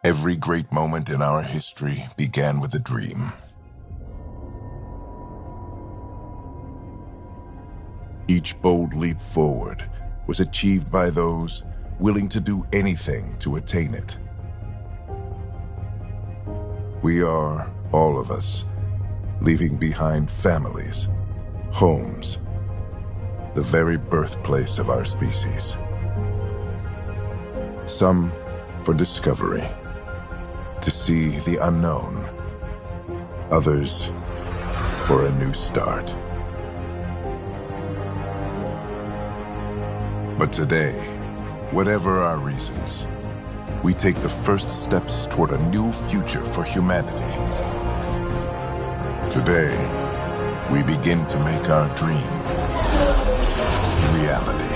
Every great moment in our history began with a dream. Each bold leap forward was achieved by those willing to do anything to attain it. We are, all of us, leaving behind families, homes, the very birthplace of our species. Some for discovery, to see the unknown. Others for a new start. But today, whatever our reasons, we take the first steps toward a new future for humanity. Today, we begin to make our dream reality.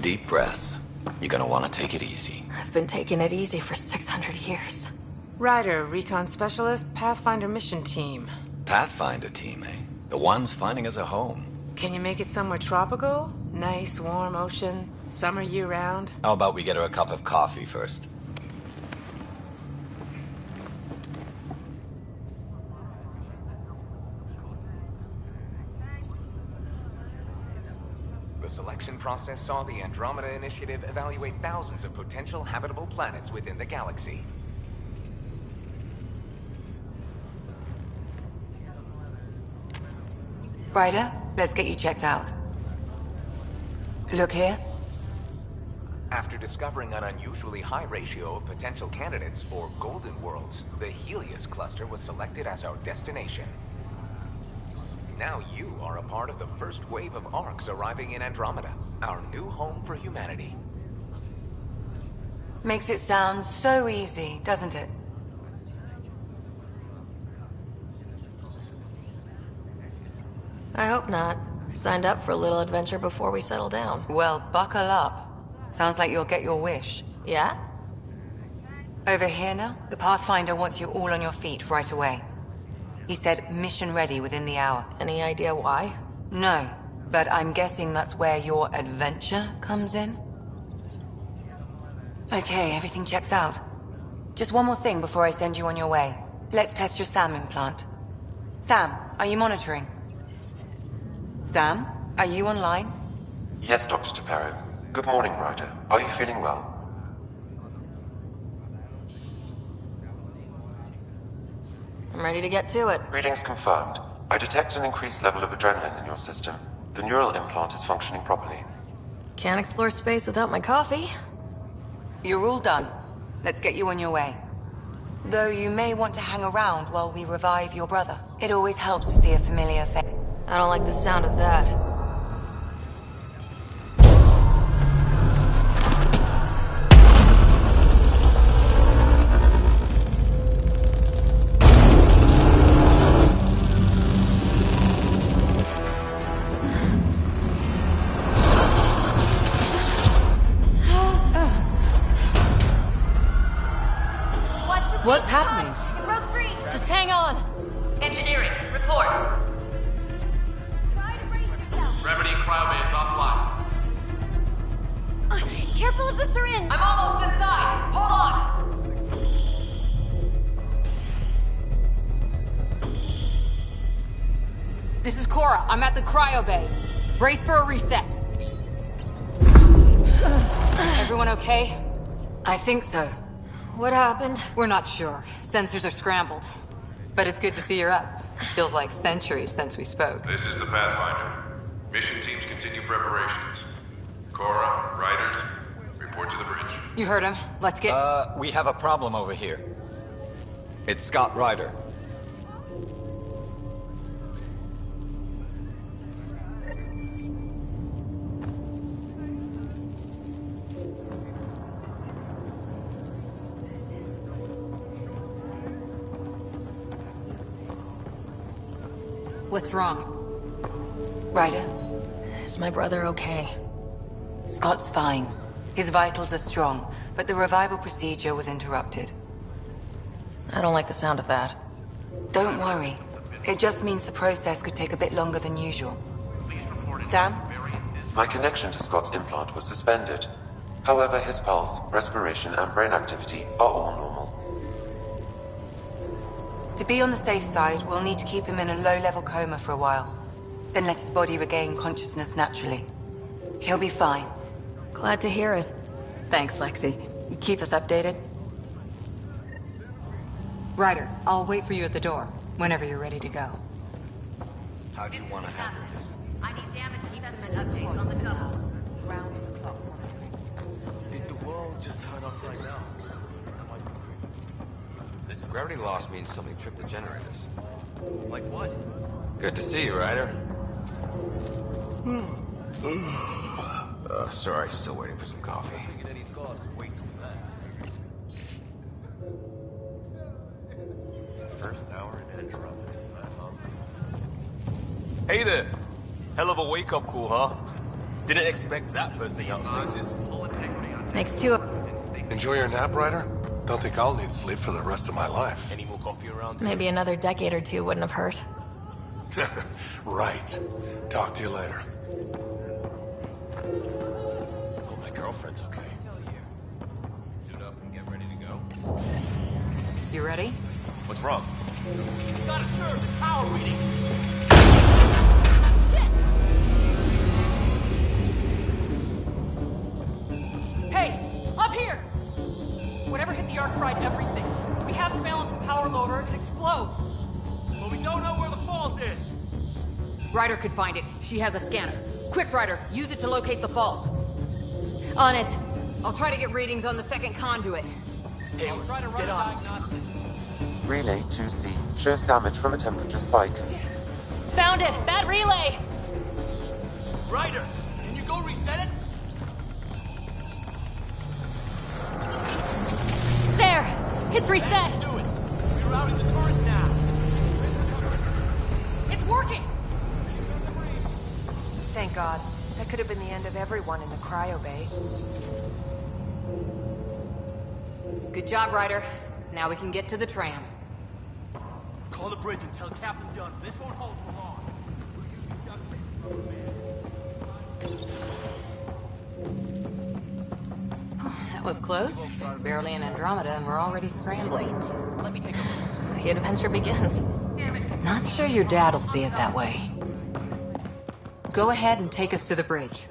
Deep breaths. You're gonna want to take it easy. I've been taking it easy for 600 years. Ryder, recon specialist, Pathfinder mission team. Pathfinder team, eh? The ones finding us a home. Can you make it somewhere tropical? Nice, warm ocean? Summer year-round? How about we get her a cup of coffee first? The selection process saw the Andromeda Initiative evaluate thousands of potential habitable planets within the galaxy. Ryder, let's get you checked out. Look here. After discovering an unusually high ratio of potential candidates, or golden worlds, the Helios cluster was selected as our destination. Now you are a part of the first wave of ARCs arriving in Andromeda, our new home for humanity. Makes it sound so easy, doesn't it? I hope not. I signed up for a little adventure before we settle down. Well, buckle up. Sounds like you'll get your wish. Yeah? Over here now, the Pathfinder wants you all on your feet right away. He said mission ready within the hour. Any idea why? No, but I'm guessing that's where your adventure comes in. Okay, everything checks out. Just one more thing before I send you on your way. Let's test your SAM implant. Sam, are you monitoring? Sam, are you online? Yes, Dr. Tapero. Good morning, Ryder. Are you feeling well? I'm ready to get to it. Readings confirmed. I detect an increased level of adrenaline in your system. The neural implant is functioning properly. Can't explore space without my coffee. You're all done. Let's get you on your way. Though you may want to hang around while we revive your brother. It always helps to see a familiar face. I don't like the sound of that. What's happening? It broke free! Just hang on! Engineering, report! Try to brace yourself. Remedy cryobase offline. Careful of the syringe. I'm almost inside! Hold on! This is Cora. I'm at the cryo bay. Brace for a reset. Everyone okay? I think so. What happened? We're not sure. Sensors are scrambled. But it's good to see you're up. Feels like centuries since we spoke. This is the Pathfinder. Mission teams continue preparations. Cora, Riders, report to the bridge. You heard him. Let's get... We have a problem over here. It's Scott Ryder. What's wrong? Ryder, Is my brother okay? Scott's fine. His vitals are strong, but the revival procedure was interrupted. I don't like the sound of that. Don't worry. It just means the process could take a bit longer than usual. Sam? My connection to Scott's implant was suspended. However, his pulse, respiration, and brain activity are all normal. To be on the safe side, we'll need to keep him in a low-level coma for a while. Then let his body regain consciousness naturally. He'll be fine. Glad to hear it. Thanks, Lexi. Keep us updated. Ryder, I'll wait for you at the door, whenever you're ready to go. How do you want to handle this? I need damage assessment updates on the go. Round the clock monitoring. Did the world just turn upside down? Am I still dreaming? This gravity loss means something tripped the generators. Like what? Good to see you, Ryder. Sorry, still waiting for some coffee. Figured any scars could wait till that. First hour in Andromeda, huh? Hey there! Hell of a wake-up call, huh? Didn't expect that first thing out of stasis. Makes two of... Enjoy your nap, Ryder? Don't think I'll need sleep for the rest of my life. Any more coffee around? Maybe another decade or two wouldn't have hurt. Right. Talk to you later. Oh my girlfriend's okay. Suit up and get ready to go. You ready? What's wrong? You gotta serve the power reading! Hey, up here! Whatever hit the arc fried everything. We have to balance the power load or it could explode. But we don't know where the fault is! Ryder could find it. She has a scanner. Quick, Ryder, use it to locate the fault. On it. I'll try to get readings on the second conduit. Hey, I'll try to run a diagnostic. Relay 2C shows damage from a temperature spike. Found it! Bad relay! Ryder, can you go reset it? There! It's reset! Do it. We're routing the current now. It's working! Thank God. That could have been the end of everyone in the cryo bay. Good job, Ryder. Now we can get to the tram. Call the bridge and tell Captain Dunn this won't hold for long. We're using duct tape. That was close. Barely in Andromeda, and we're already scrambling. Let me take a look. The adventure begins. Not sure your dad'll see it that way. Go ahead and take us to the bridge.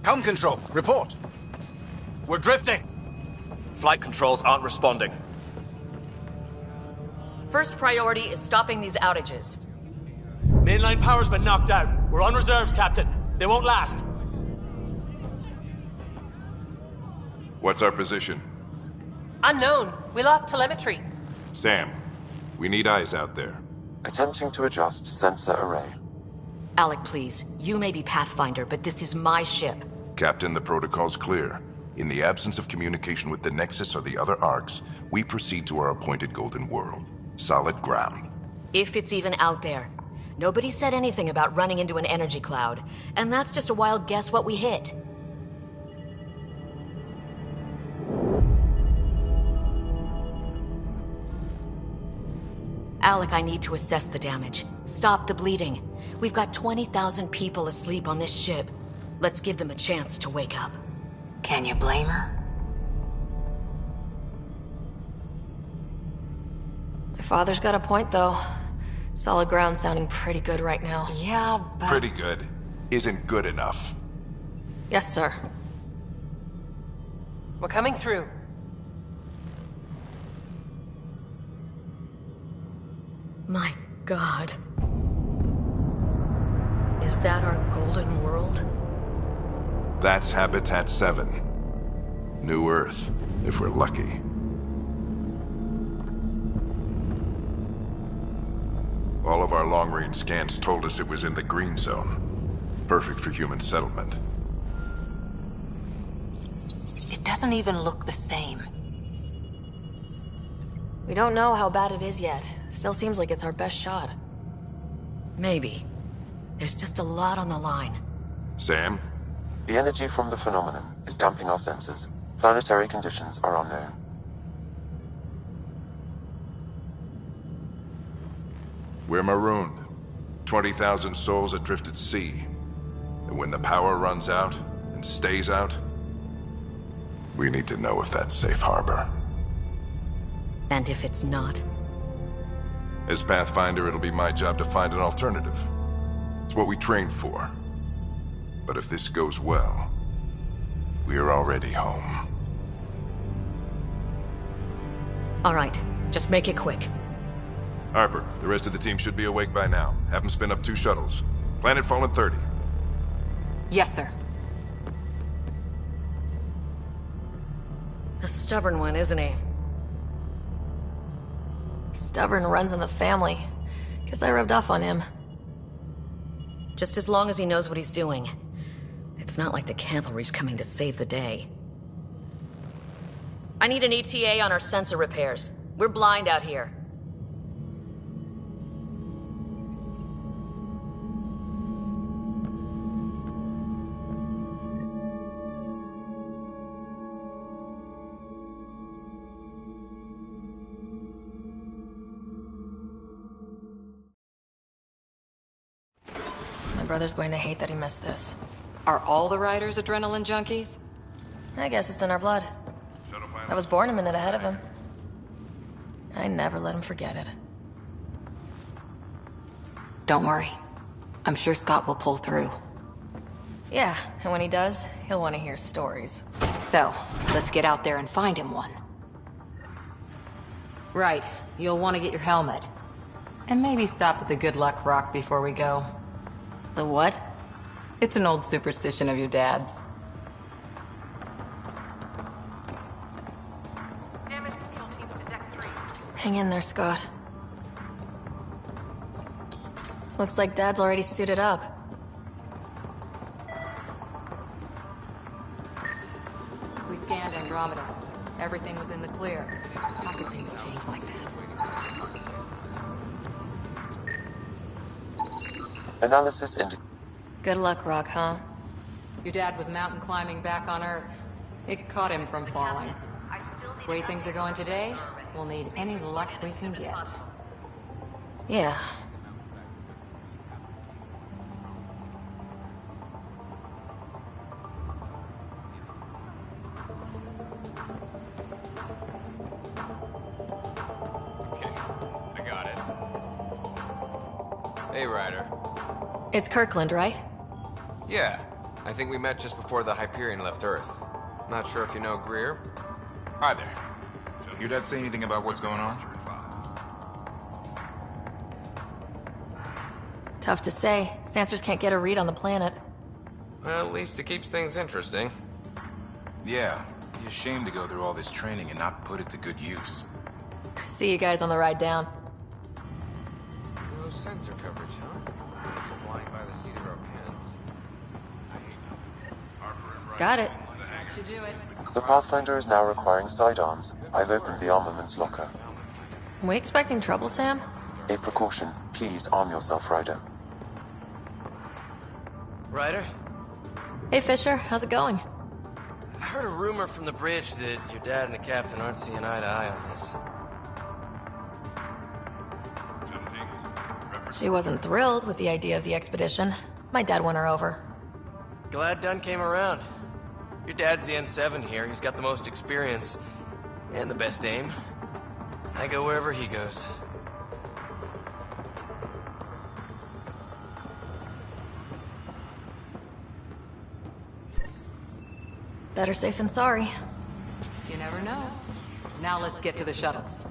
Helm control, report. We're drifting! Flight controls aren't responding. First priority is stopping these outages. Mainline power's been knocked out. We're on reserves, Captain. They won't last. What's our position? Unknown. We lost telemetry. Sam, we need eyes out there. Attempting to adjust sensor array. Alec, please. You may be Pathfinder, but this is my ship. Captain, the protocol's clear. In the absence of communication with the Nexus or the other arcs, we proceed to our appointed Golden World. Solid ground. If it's even out there. Nobody said anything about running into an energy cloud, and that's just a wild guess what we hit. Alec, I need to assess the damage. Stop the bleeding. We've got 20,000 people asleep on this ship. Let's give them a chance to wake up. Can you blame her? My father's got a point, though. Solid ground sounding pretty good right now. Yeah, but... Pretty good isn't good enough. Yes, sir. We're coming through. My God. Is that our Golden World? That's Habitat 7. New Earth, if we're lucky. All of our long-range scans told us it was in the green zone. Perfect for human settlement. It doesn't even look the same. We don't know how bad it is yet. Still seems like it's our best shot. Maybe. There's just a lot on the line. Sam? The energy from the phenomenon is damping our senses. Planetary conditions are unknown. We're marooned. 20,000 souls adrift at sea. And when the power runs out, and stays out, we need to know if that's safe harbor. And if it's not? As Pathfinder, it'll be my job to find an alternative. It's what we trained for. But if this goes well, we're already home. All right, just make it quick. Harper, the rest of the team should be awake by now. Have them spin up 2 shuttles. Planet Fallen 30. Yes, sir. A stubborn one, isn't he? Stubborn runs in the family. Guess I rubbed off on him. Just as long as he knows what he's doing. It's not like the cavalry's coming to save the day. I need an ETA on our sensor repairs. We're blind out here. brother's going to hate that he missed this. Are all the riders adrenaline junkies? I guess it's in our blood. I was born a minute ahead of him. I never let him forget it. Don't worry. I'm sure Scott will pull through. Yeah, and when he does, he'll want to hear stories. So, let's get out there and find him one. Right, you'll want to get your helmet. And maybe stop at the Good Luck Rock before we go. The what? It's an old superstition of your dad's. Damage control teams to deck 3. Hang in there, Scott. Looks like Dad's already suited up. We scanned Andromeda. Everything was in the clear. How could things change like that? Analysis indicates. Good luck, Rock, huh? Your dad was mountain climbing back on Earth. It caught him from falling. The way things are going today, we'll need any luck we can get. Yeah. Okay, I got it. Hey, Ryder. It's Kirkland, right? Yeah, I think we met just before the Hyperion left Earth. Not sure if you know Greer. Hi there. Your dad say anything about what's going on? Tough to say. Sansers can't get a read on the planet. Well, at least it keeps things interesting. Yeah, be ashamed to go through all this training and not put it to good use. See you guys on the ride down. No sensor coverage, huh? You're flying by the seat of our pants. Got it. That should do it. The Pathfinder is now requiring sidearms. I've opened the armaments locker. We expecting trouble, Sam? A precaution. Please arm yourself, Ryder. Ryder? Hey, Fisher. How's it going? I heard a rumor from the bridge that your dad and the captain aren't seeing eye to eye on this. She wasn't thrilled with the idea of the expedition. My dad won her over. Glad Dunn came around. Your dad's the N7 here. He's got the most experience. And the best aim. I go wherever he goes. Better safe than sorry. You never know. Now let's get to the shuttles.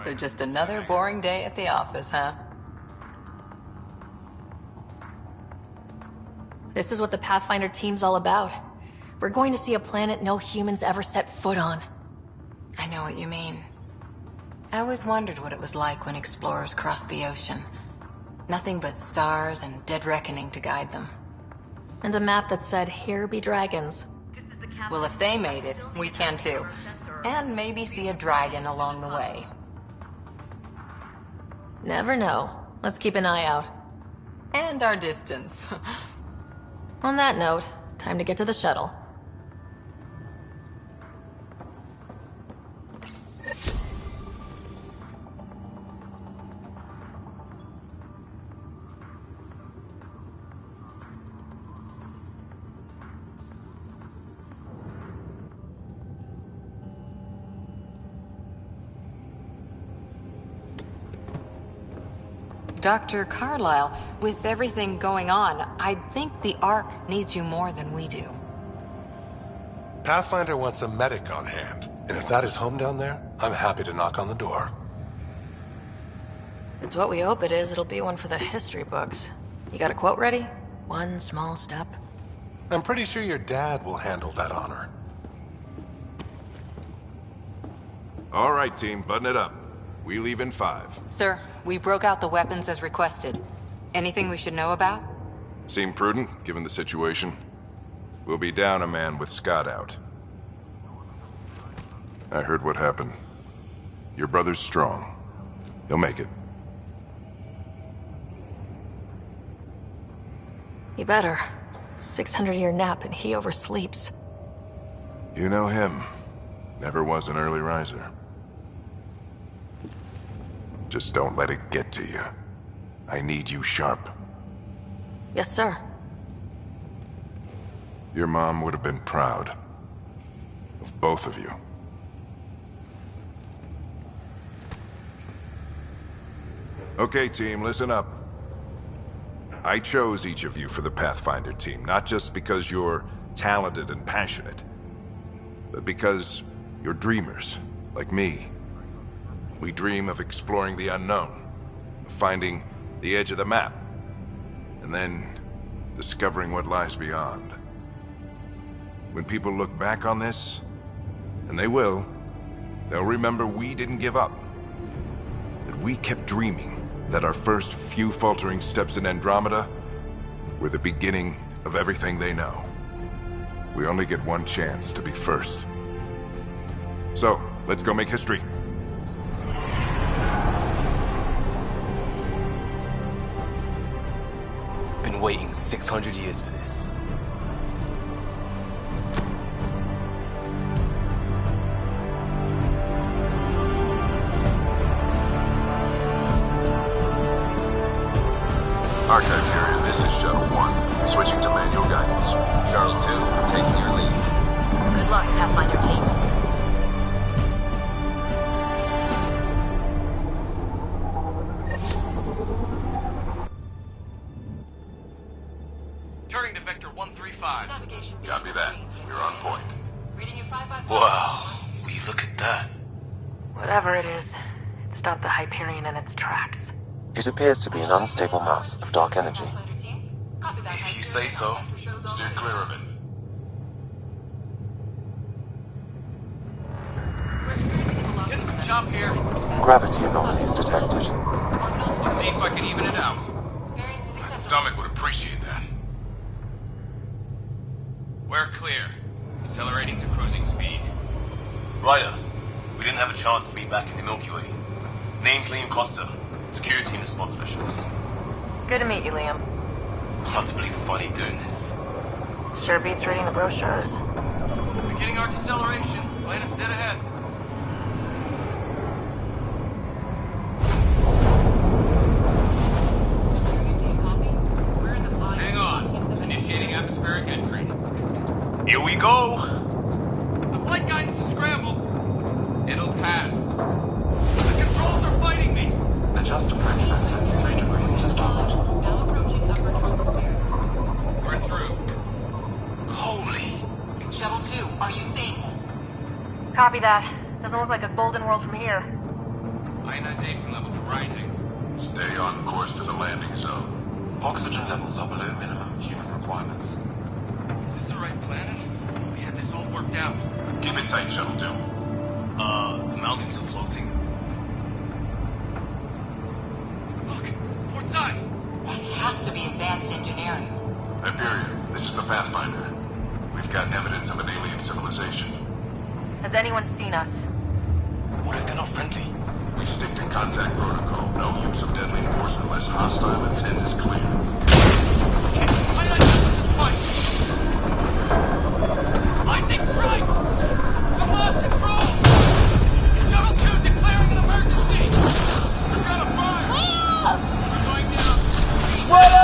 So just another boring day at the office, huh? This is what the Pathfinder team's all about. We're going to see a planet no humans ever set foot on. I know what you mean. I always wondered what it was like when explorers crossed the ocean. Nothing but stars and dead reckoning to guide them. And a map that said, "Here be dragons." Well, if they made it, we can too. And maybe see a dragon along the way. Never know. Let's keep an eye out. And our distance. On that note, time to get to the shuttle. Dr. Carlyle, with everything going on, I think the Ark needs you more than we do. Pathfinder wants a medic on hand, and if that is home down there, I'm happy to knock on the door. It's what we hope it is. It'll be one for the history books. You got a quote ready? One small step. I'm pretty sure your dad will handle that honor. All right, team, button it up. We leave in 5. Sir, we broke out the weapons as requested. Anything we should know about? Seem prudent, given the situation. We'll be down a man with Scott out. I heard what happened. Your brother's strong. He'll make it. He better. 600-year nap and he oversleeps. You know him. Never was an early riser. Just don't let it get to you. I need you sharp. Yes, sir. Your mom would have been proud. Of both of you. Okay, team, listen up. I chose each of you for the Pathfinder team, not just because you're talented and passionate, but because you're dreamers, like me. We dream of exploring the unknown, of finding the edge of the map, and then discovering what lies beyond. When people look back on this, and they will, they'll remember we didn't give up. That we kept dreaming, that our first few faltering steps in Andromeda were the beginning of everything they know. We only get one chance to be first. So, let's go make history. Been waiting 600 years for this. Archive period, this is Shuttle 1. Switching to manual guidance. Shuttle 2, taking your lead. Good luck, Pathfinder team. Turning to Vector 135. Copy that. You're on point. Wow, will you look at that? Whatever it is, it stopped the Hyperion in its tracks. It appears to be an unstable mass of dark energy. If you say so. Steer clear of it. Getting some chop here. Gravity anomalies detected. Let's see if I can even it out. My stomach would appreciate that. We're clear. Accelerating to cruising speed. Ryder, we didn't have a chance to meet back in the Milky Way. Name's Liam Costa, security and response specialist. Good to meet you, Liam. Hard to believe we're finally doing this. Sure beats reading the brochures. Beginning our deceleration. Planet's dead ahead. Hang on. Initiating atmospheric entry. Here we go! The flight guidance is scrambled. It'll pass. The controls are fighting me. Adjust approach vector 3 degrees to starboard. We're through. Holy... Shuttle 2, are you seeing this? Copy that. Doesn't look like a golden world from here. Ionization levels are rising. Stay on course to the landing zone. Oxygen levels are below minimum human requirements. Is this the right planet? We had this all worked out. Keep it tight, Shuttle 2. The mountains are floating. Look, port side. That has to be advanced engineering. Hyperion, this is the Pathfinder. We've got evidence of an alien civilization. Has anyone seen us? What if they're not friendly? We stick to contact protocol. No use of deadly force unless hostile intent is clear. Lightning strike! We lost control! Shuttle 2 declaring an emergency! We're gonna fire! We're going down! What up?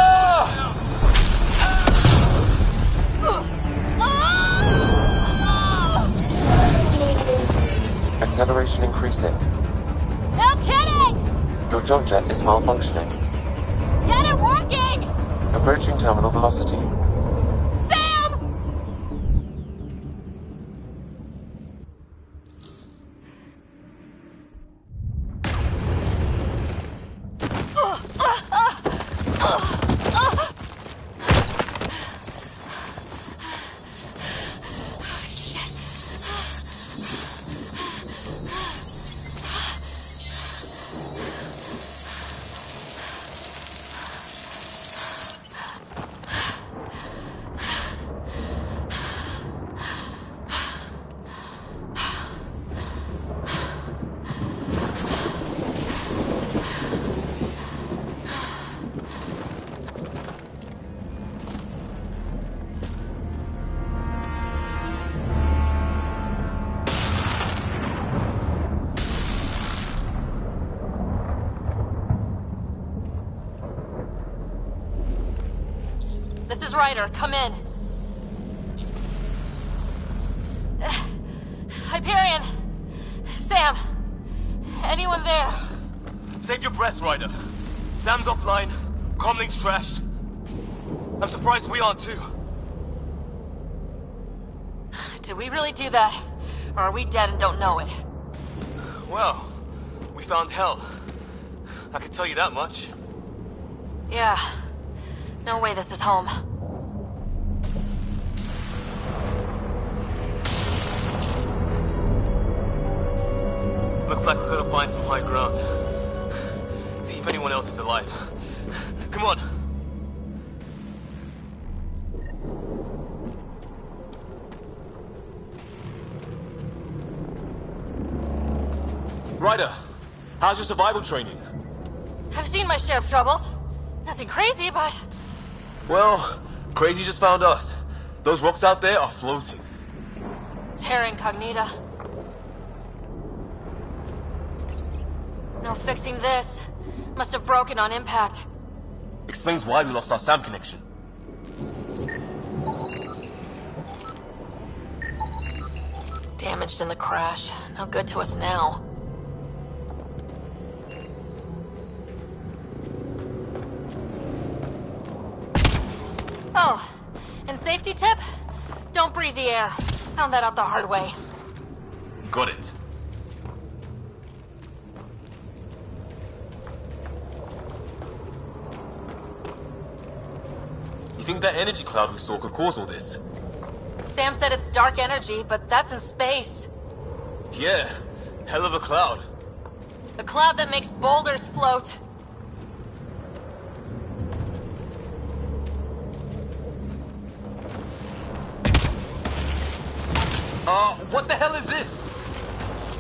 Acceleration increasing. No kidding! Your jump jet is malfunctioning. Get it working! Approaching terminal velocity. Sam! This is Ryder. Come in. Hyperion! Sam! Anyone there? Save your breath, Ryder. Sam's offline. Comlink's trashed. I'm surprised we aren't too. Did we really do that? Or are we dead and don't know it? Well, we found hell. I can tell you that much. Yeah. No way this is home. Looks like we've got to find some high ground. See if anyone else is alive. Come on. Ryder, how's your survival training? I've seen my share of troubles. Nothing crazy, but... Well, crazy just found us. Those rocks out there are floating. Terra Incognita. No fixing this. Must have broken on impact. Explains why we lost our SAM connection. Damaged in the crash. No good to us now. Oh, and safety tip? Don't breathe the air. Found that out the hard way. Got it. You think that energy cloud we saw could cause all this? Sam said it's dark energy, but that's in space. Yeah, hell of a cloud. A cloud that makes boulders float. What the hell is this?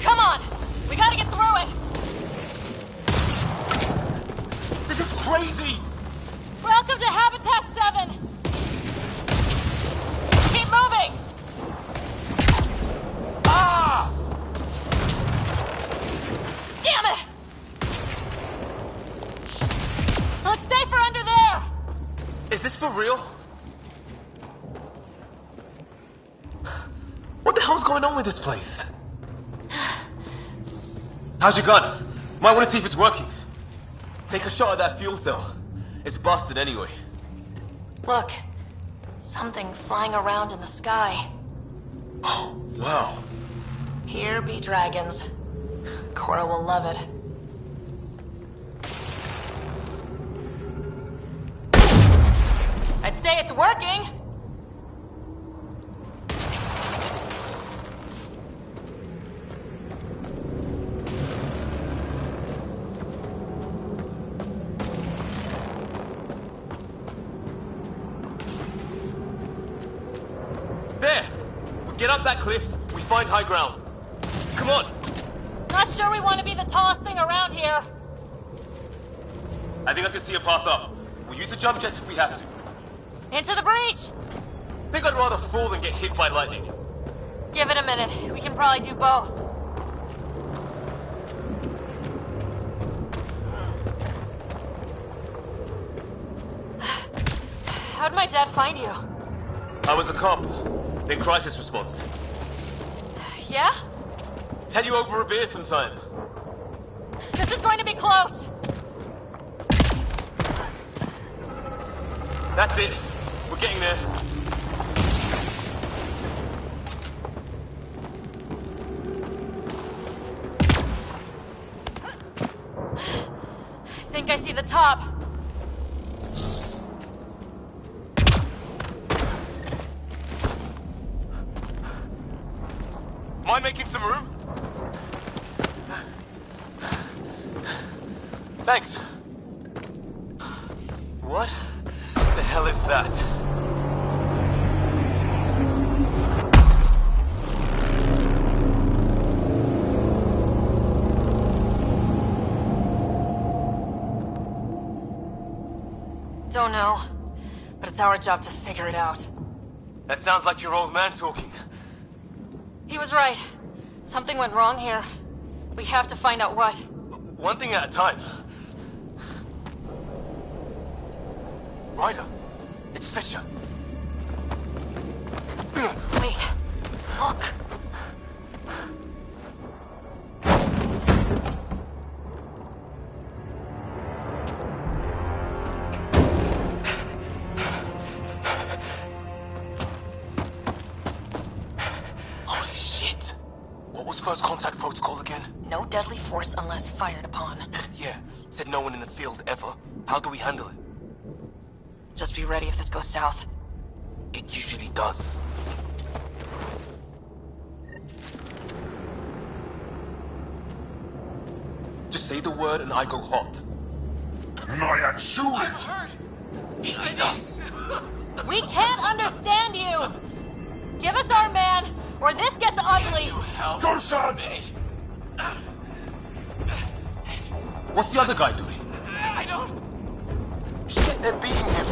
Come on! We gotta get through it! This is crazy! Welcome to Habitat 7! Keep moving! Ah! Damn it! Looks safer under there! Is this for real? What the hell's going on with this place? How's your gun? Might want to see if it's working. Take a shot at that fuel cell. It's busted anyway. Look. Something flying around in the sky. Oh, wow. Here be dragons. Cora will love it. I'd say it's working! There! We get up that cliff, we find high ground. Come on! Not sure we want to be the tallest thing around here. I think I can see a path up. We'll use the jump jets if we have to. Into the breach! Think I'd rather fall than get hit by lightning. Give it a minute. We can probably do both. How'd my dad find you? I was a cop. In crisis response. Yeah? Tell you over a beer sometime. This is going to be close. That's it. We're getting there. I think I see the top. Mind making some room? Thanks. What the hell is that? Don't know, but it's our job to figure it out. That sounds like your old man talking. He was right. Something went wrong here. We have to find out what. One thing at a time. Ryder, it's It's Fisher. Wait. Look. Holy shit! What was first contact protocol again? No deadly force unless fired upon. Yeah, said no one in the field ever. How do we handle it? Just be ready if this goes south. It usually does. Just say the word and I go hot. Naya, shoot it! He sees us! We can't understand you! Give us our man, or this gets ugly! Go, son! What's the other guy doing? I don't... Shit, they're beating him.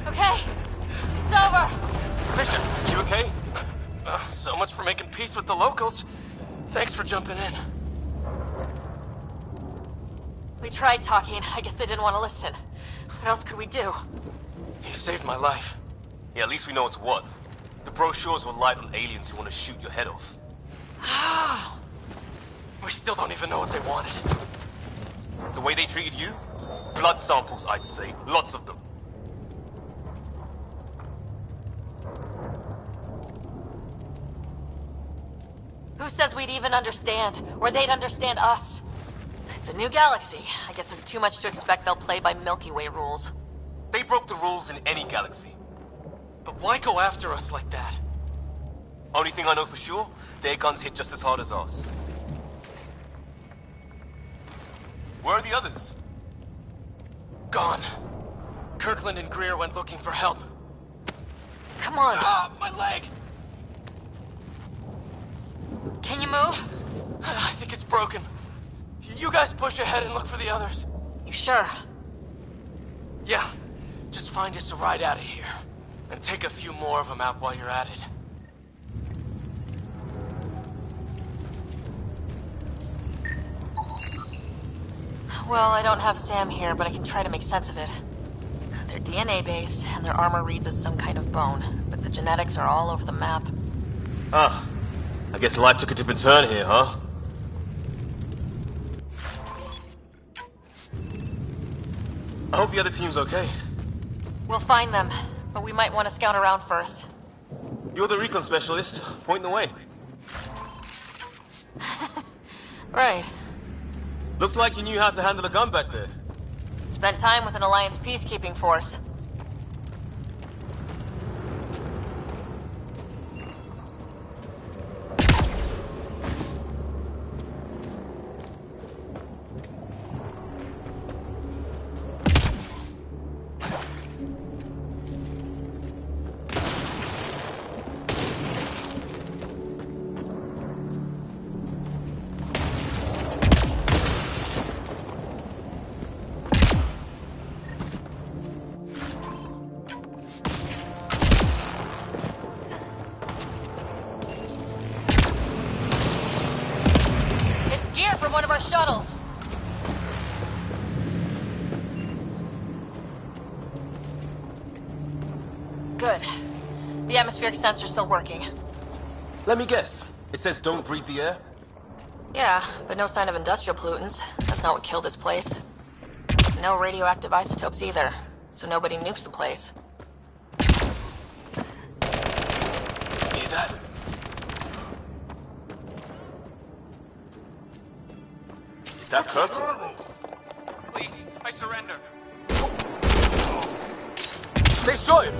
Okay, it's over. Fisher, you okay? So much for making peace with the locals. Thanks for jumping in. We tried talking. I guess they didn't want to listen. What else could we do? You saved my life. Yeah, at least we know it's what. The brochures were light on aliens who want to shoot your head off. We still don't even know what they wanted. The way they treated you? Blood samples, I'd say. Lots of them. Who says we'd even understand? Or they'd understand us? It's a new galaxy. I guess it's too much to expect they'll play by Milky Way rules. They broke the rules in any galaxy. But why go after us like that? Only thing I know for sure, their guns hit just as hard as ours. Where are the others? Gone. Kirkland and Greer went looking for help. Come on. Ah, my leg! Can you move? I think it's broken. You guys push ahead and look for the others. You sure? Yeah. Just find us a ride out of here. And take a few more of them out while you're at it. Well, I don't have Sam here, but I can try to make sense of it. They're DNA-based, and their armor reads as some kind of bone, but the genetics are all over the map. Ah. I guess life took a different turn here, huh? I hope the other team's okay. We'll find them, but we might want to scout around first. You're the recon specialist. Point the way. Right. Looks like you knew how to handle a gun back there. Spent time with an Alliance peacekeeping force. One of our shuttles. Good. The atmospheric sensor's still working. Let me guess. It says don't breathe the air? Yeah, but no sign of industrial pollutants. That's not what killed this place. No radioactive isotopes either, so nobody nukes the place. Hear that? Is that Kirkland? Please, I surrender. They shot him!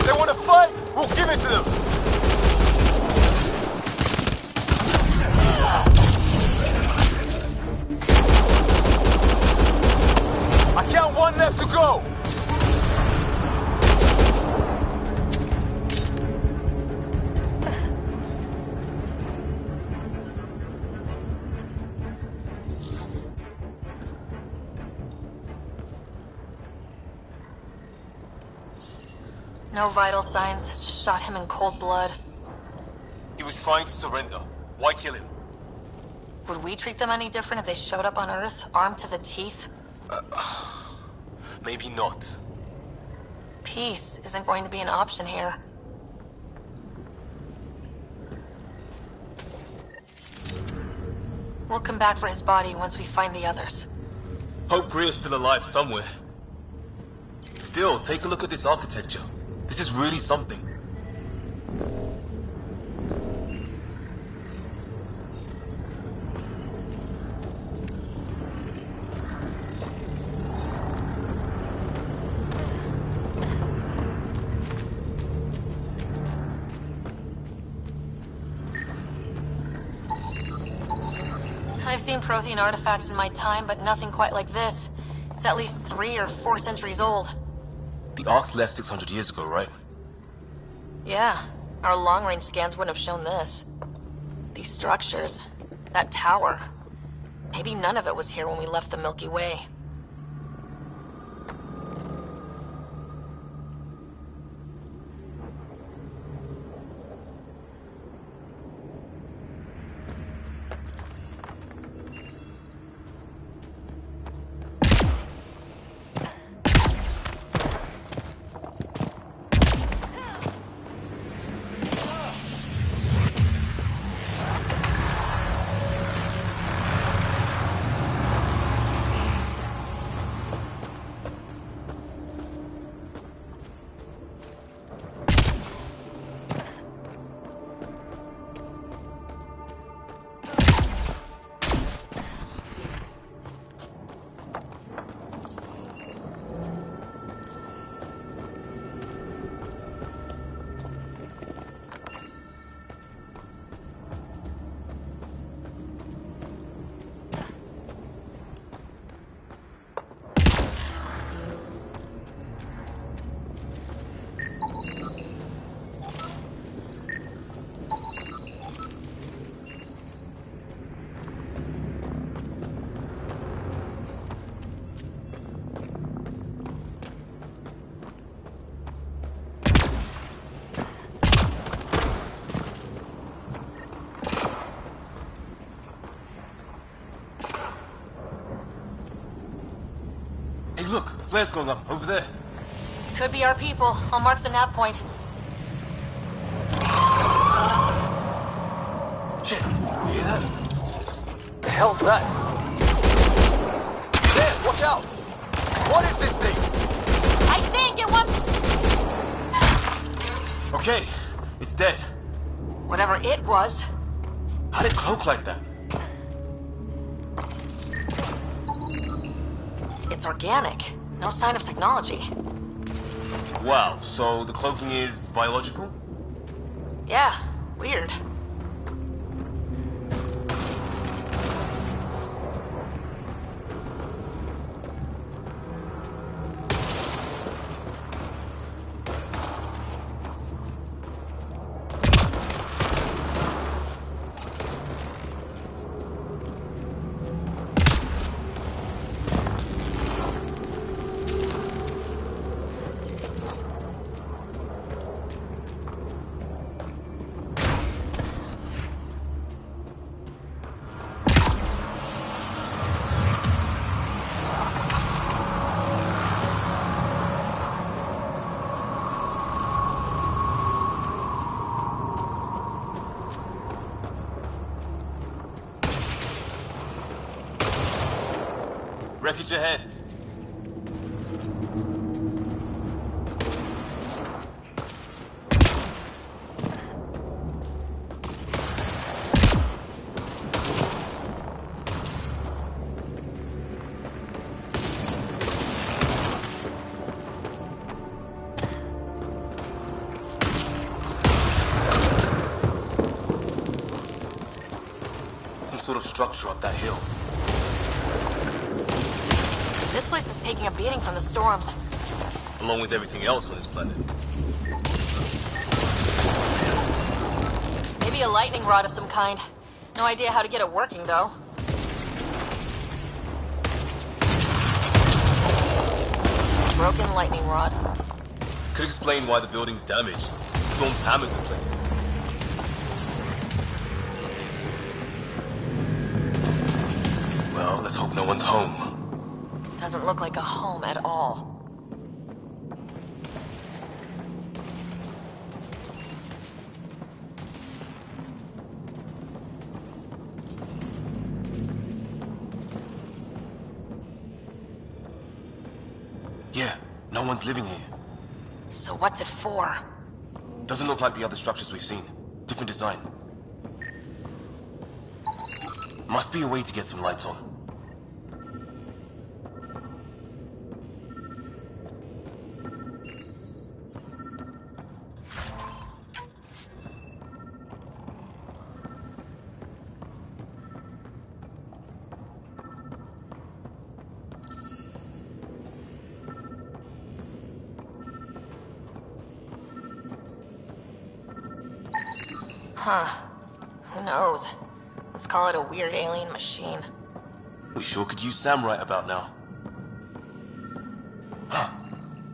They want to fight? We'll give it to them! I count one left to go! No vital signs, just shot him in cold blood. He was trying to surrender. Why kill him? Would we treat them any different if they showed up on Earth, armed to the teeth? Maybe not. Peace isn't going to be an option here. We'll come back for his body once we find the others. Hope Greer's still alive somewhere. Still, take a look at this architecture. This is really something. I've seen Prothean artifacts in my time, but nothing quite like this. It's at least 3 or 4 centuries old. The Ark's left 600 years ago, right? Yeah, our long-range scans wouldn't have shown this. These structures, that tower. Maybe none of it was here when we left the Milky Way. Hey, look, flare's going up over there. Could be our people. I'll mark the nav point. Shit, you hear that? The hell's that? There, watch out! What is this thing? I think it wants... Okay, it's dead. Whatever it was. How did it cloak like that? It's organic. No sign of technology. Wow, so the cloaking is biological? Yeah, weird. Wreckage ahead. Some sort of structure up that hill. This place is taking a beating from the storms. Along with everything else on this planet. Maybe a lightning rod of some kind. No idea how to get it working, though. Broken lightning rod. Could explain why the building's damaged. Storms hammered the place. Well, let's hope no one's home. Doesn't look like a home at all. Yeah, no one's living here. So what's it for? Doesn't look like the other structures we've seen. Different design. Must be a way to get some lights on. Huh. Who knows? Let's call it a weird alien machine. We sure could use Sam right about now. Huh.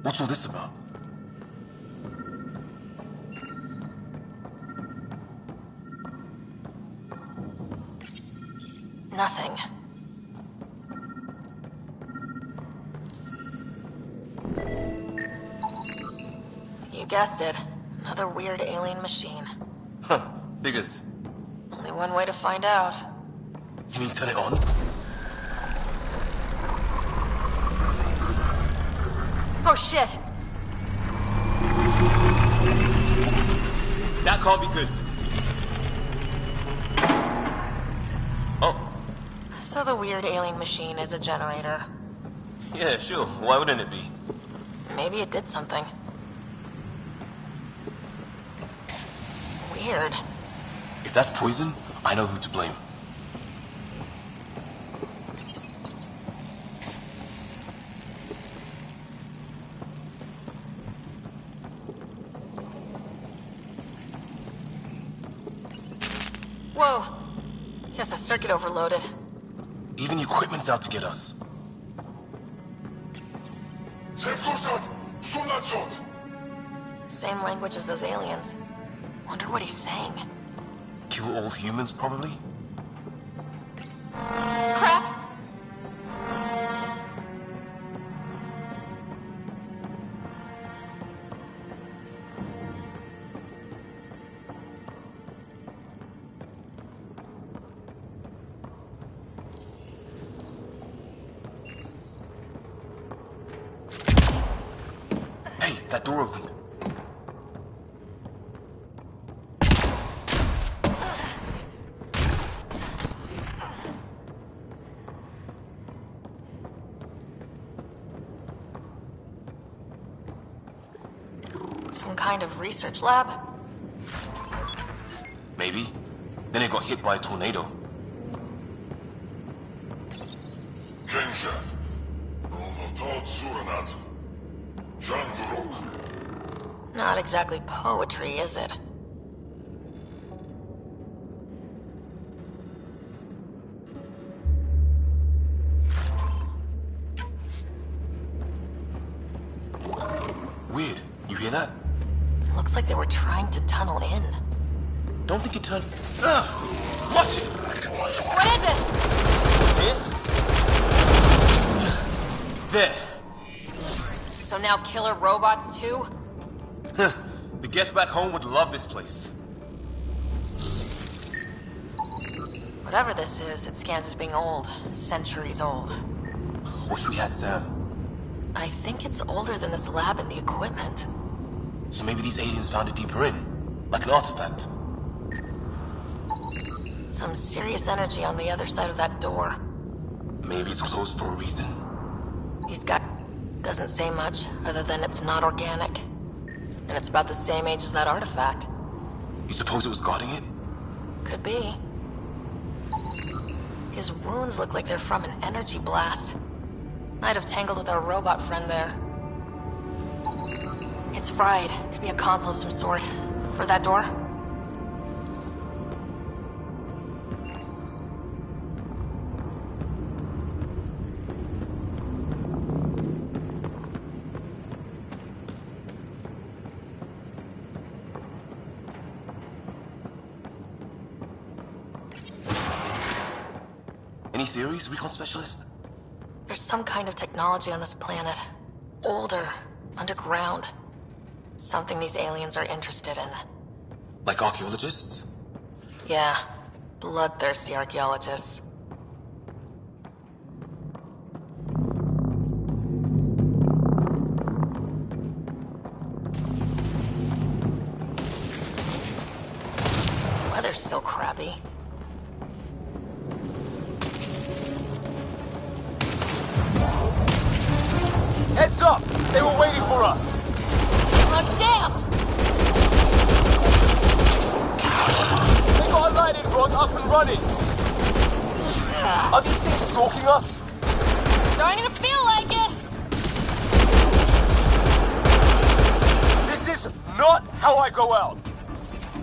What's all this about? Nothing. You guessed it. Another weird alien machine. Huh. Figures. Only one way to find out. You mean turn it on? Oh shit! That can't be good. Oh. So the weird alien machine is a generator. Yeah, sure. Why wouldn't it be? Maybe it did something. Weird. If that's poison, I know who to blame. Whoa! Guess the circuit overloaded. Even the equipment's out to get us. Same language as those aliens. Wonder what he's saying. Kill all humans, probably? Crap! Hey, that door opened. Some kind of research lab? Maybe. Then it got hit by a tornado. Not exactly poetry, is it? Weird. You hear that? Looks like they were trying to tunnel in. Don't think it turned... Ugh! Watch it! What is it? This? There. So now killer robots too? Huh. The Geth back home would love this place. Whatever this is, it scans as being old. Centuries old. Wish we had Sam. I think it's older than this lab and the equipment. So maybe these aliens found it deeper in. Like an artifact. Some serious energy on the other side of that door. Maybe it's closed for a reason. He's got... doesn't say much, other than it's not organic. And it's about the same age as that artifact. You suppose it was guarding it? Could be. His wounds look like they're from an energy blast. Might have tangled with our robot friend there. It's fried. Could be a console of some sort. For that door? Any theories, recon specialist? There's some kind of technology on this planet. Older, underground. Something these aliens are interested in. Like archaeologists? Yeah, bloodthirsty archaeologists. Weather's still crappy. Heads up! They were waiting for us! Oh, damn! They got a lighted rod up and running! Are these things stalking us? Starting to feel like it! This is not how I go out!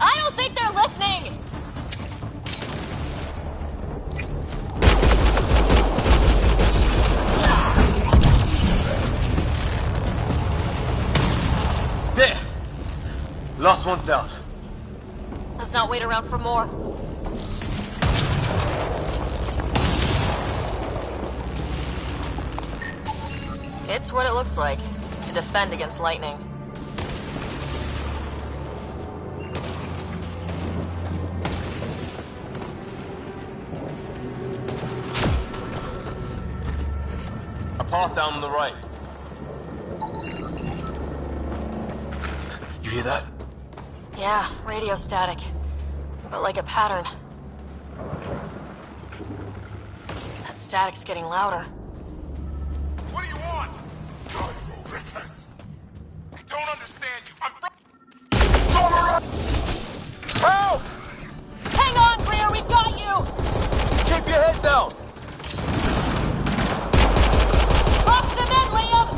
I don't think they're listening! There! Last one's down. Let's not wait around for more. It's what it looks like, to defend against lightning. A path down on the right. You hear that? Yeah, radio static. But like a pattern. That static's getting louder. What do you want? God, you rickheads. I don't understand you. I'm Help! Hang on, Greer, we've got you! Keep your head down! Cross them in, Liam!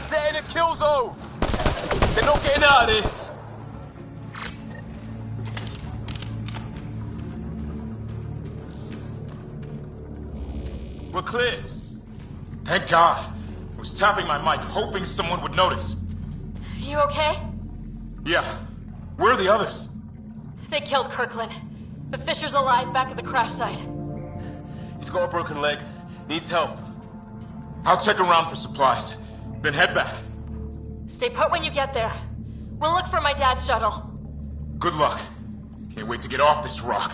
Stay in a kill zone! They're not getting out of this! We're clear. Thank God. I was tapping my mic, hoping someone would notice. You okay? Yeah. Where are the others? They killed Kirkland. But Fisher's alive back at the crash site. He's got a broken leg. Needs help. I'll check around for supplies. Then head back. Stay put when you get there. We'll look for my dad's shuttle. Good luck. Can't wait to get off this rock.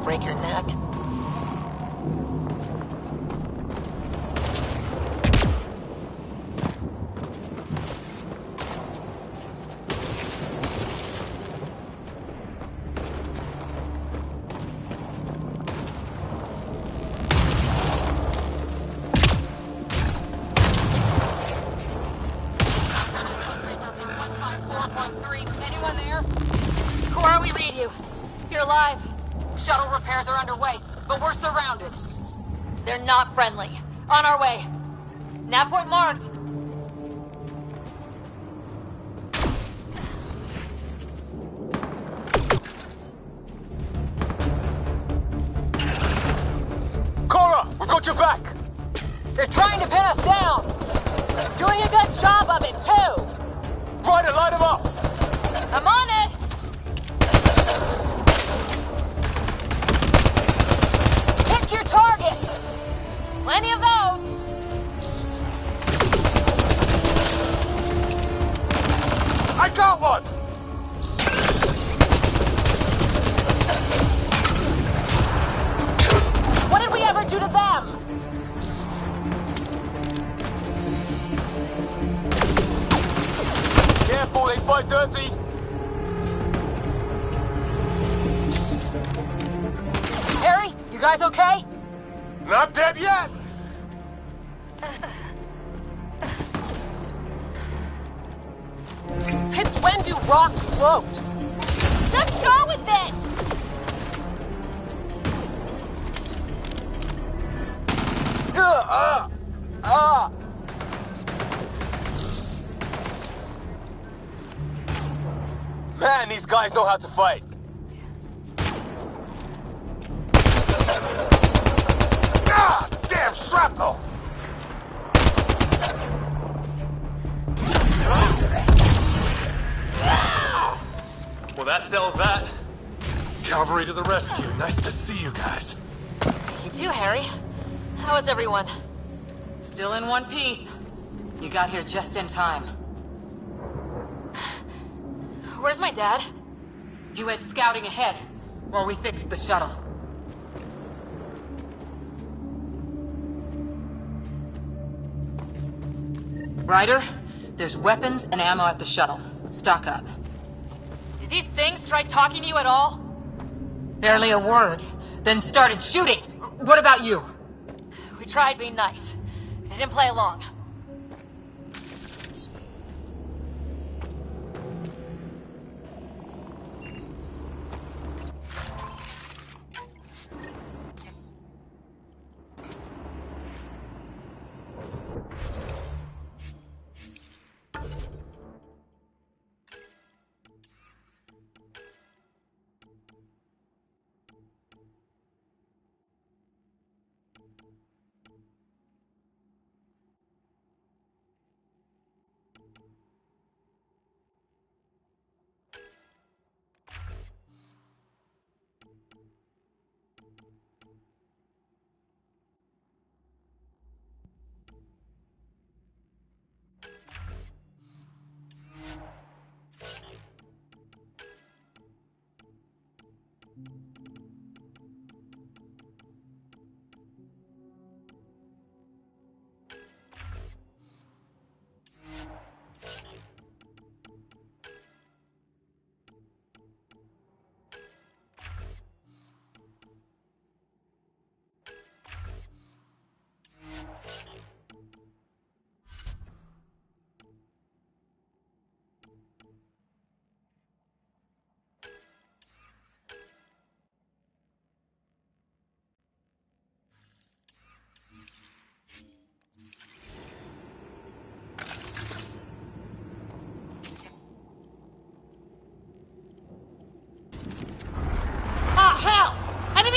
Break your neck. Anyone there? Cora, we read you. You're alive. Shuttle repairs are underway, but we're surrounded. They're not friendly. On our way. Nav point marked. Cora, we've got your back! They're trying to pin us down! They're doing a good job of it, too! Ryder, light him up! I'm on it! Pick your target! Plenty of those! I got one! What did we ever do to them? Careful, they fight dirty! Harry, you guys okay? Not dead yet! It's Wendu rock sloped. Just go with it! Man, these guys know how to fight. Ah! Damn shrapnel! Well, that settled that. Cavalry to the rescue. Nice to see you guys. You too, Harry. How is everyone? Still in one piece. You got here just in time. Where's my dad? He went scouting ahead while we fixed the shuttle. Ryder, there's weapons and ammo at the shuttle. Stock up. Did these things try talking to you at all? Barely a word, then started shooting. What about you? We tried being nice. They didn't play along.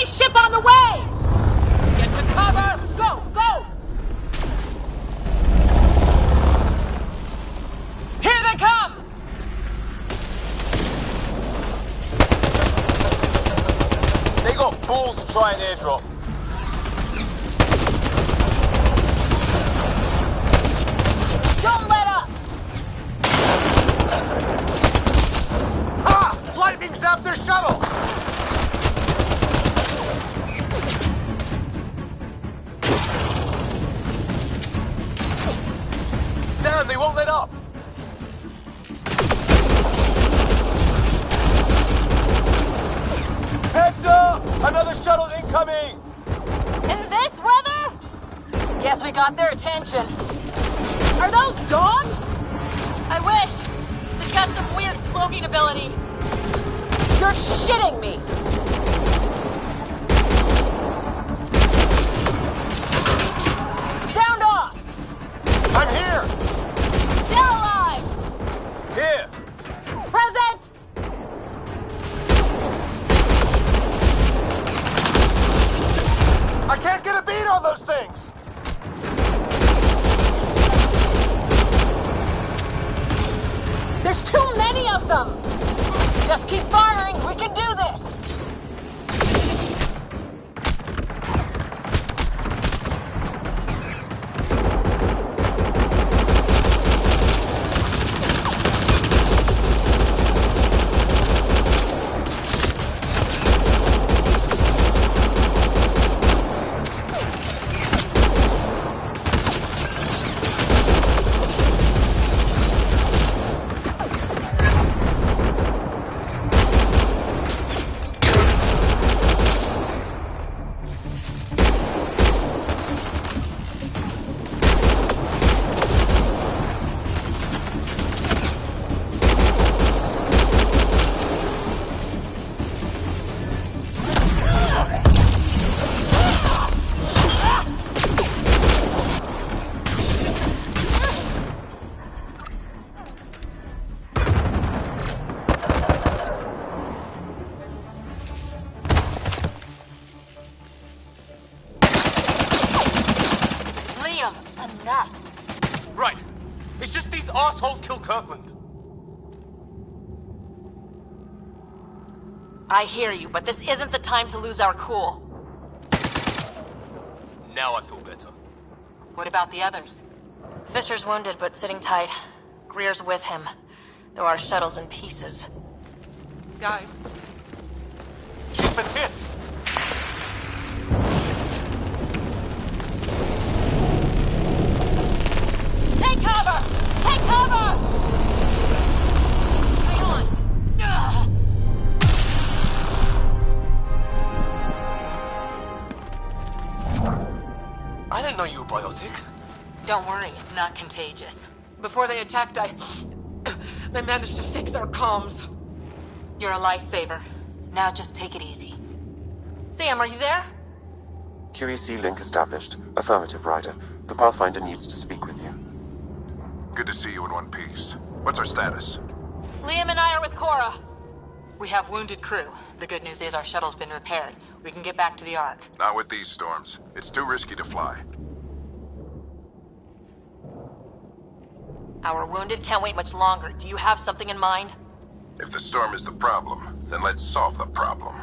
Ship on the way! Get to cover! Go, go! Here they come! They got balls to try an airdrop. Don't let up! Ha! Lightning zapped their shuttle! Damn, they won't let up! Heads up! Another shuttle incoming! In this weather? Guess we got their attention. Are those dogs? I wish. It's got some weird cloaking ability. You're shitting me! Sound off! I'm here! They're alive! Here! Present! I can't get a beat on those things! There's too many of them! Just keep firing, we can do this! It's just these assholes killed Kirkland. I hear you, but this isn't the time to lose our cool. Now I feel better. What about the others? Fisher's wounded, but sitting tight. Greer's with him, though our shuttle's in pieces. Guys. She's been hit! Take cover! Take cover! Hang on. Ugh. I didn't know you were biotic. Don't worry, it's not contagious. Before they attacked, I managed to fix our comms. You're a lifesaver. Now just take it easy. Sam, are you there? QEC link established. Affirmative, Ryder. The Pathfinder needs to speak with you. Good to see you in one piece. What's our status? Liam and I are with Cora. We have wounded crew. The good news is our shuttle's been repaired. We can get back to the Ark. Not with these storms. It's too risky to fly. Our wounded can't wait much longer. Do you have something in mind? If the storm is the problem, then let's solve the problem.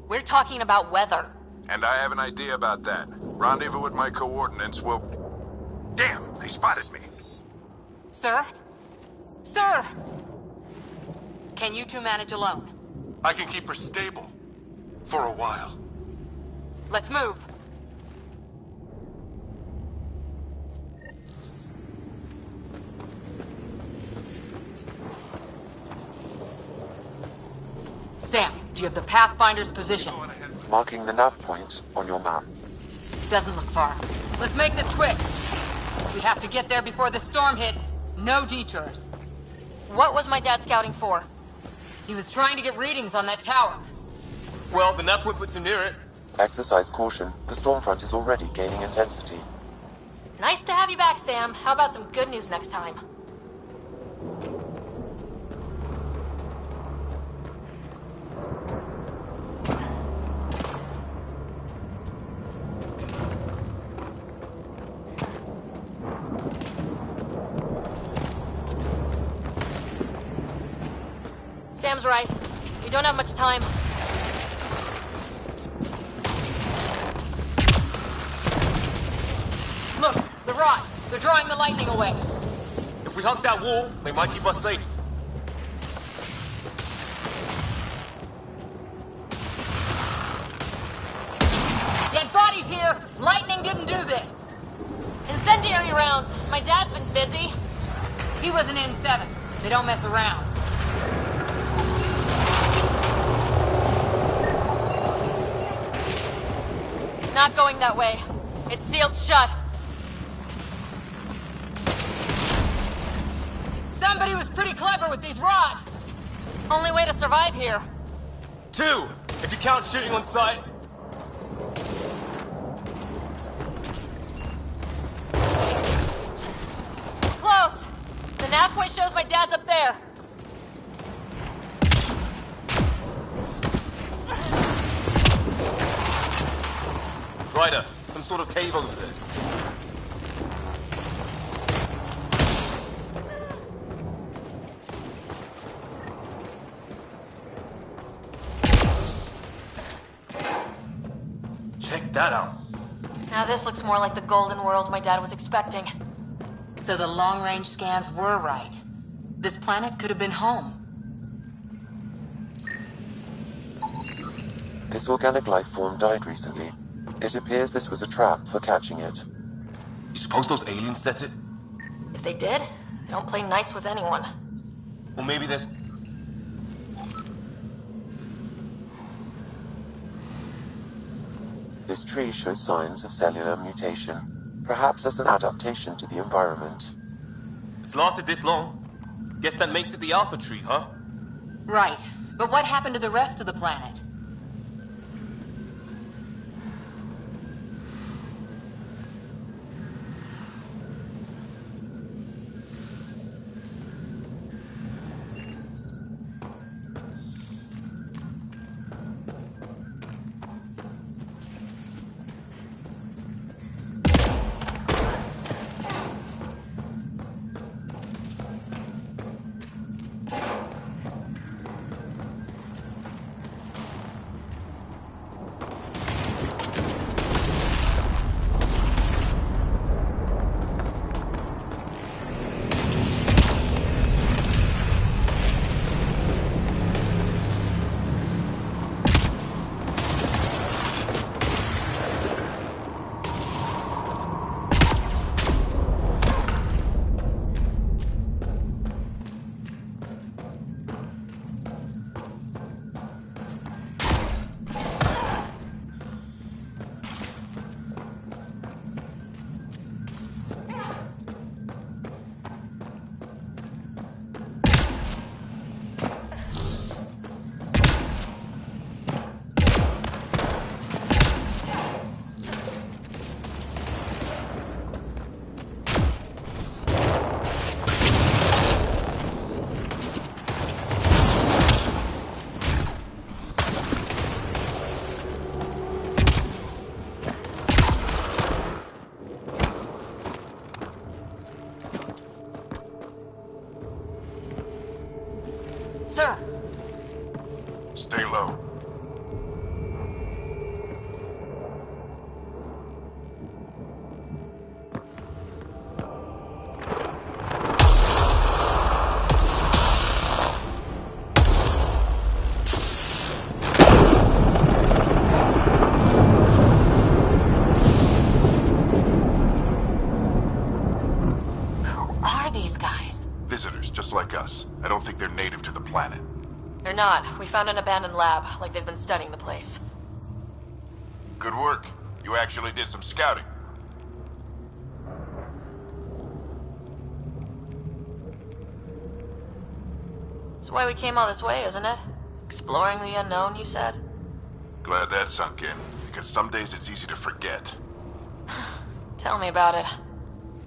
We're talking about weather. And I have an idea about that. Rendezvous with my coordinates will... Damn, they spotted me. Sir? Sir! Can you two manage alone? I can keep her stable. For a while. Let's move. Sam, do you have the Pathfinder's position? Marking the nav point on your map. Doesn't look far. Let's make this quick. We have to get there before the storm hits. No detours. What was my dad scouting for? He was trying to get readings on that tower. Well, the nav point puts him near it. Exercise caution. The storm front is already gaining intensity. Nice to have you back, Sam. How about some good news next time? Sam's right. We don't have much time. Look, the rod. They're drawing the lightning away. If we hug that wall, they might keep us safe. Dead bodies here! Lightning didn't do this! Incendiary rounds. My dad's been busy. He was an N7. They don't mess around. Not going that way. It's sealed shut. Somebody was pretty clever with these rods. Only way to survive here. 2, if you count shooting on sight. Close. The nav point shows my dad's up there. Ryder, some sort of cave over there. Check that out. Now this looks more like the golden world my dad was expecting. So the long-range scans were right. This planet could have been home. This organic life form died recently. It appears this was a trap for catching it. You suppose those aliens set it? If they did, they don't play nice with anyone. Or maybe there's... This tree shows signs of cellular mutation, perhaps as an adaptation to the environment. It's lasted this long. Guess that makes it the Alpha tree, huh? Right. But what happened to the rest of the planet? Sir! Stay low. Visitors, just like us. I don't think they're native to the planet. They're not. We found an abandoned lab, like they've been studying the place. Good work. You actually did some scouting. That's why we came all this way, isn't it? Exploring the unknown, you said? Glad that sunk in, because some days it's easy to forget. Tell me about it.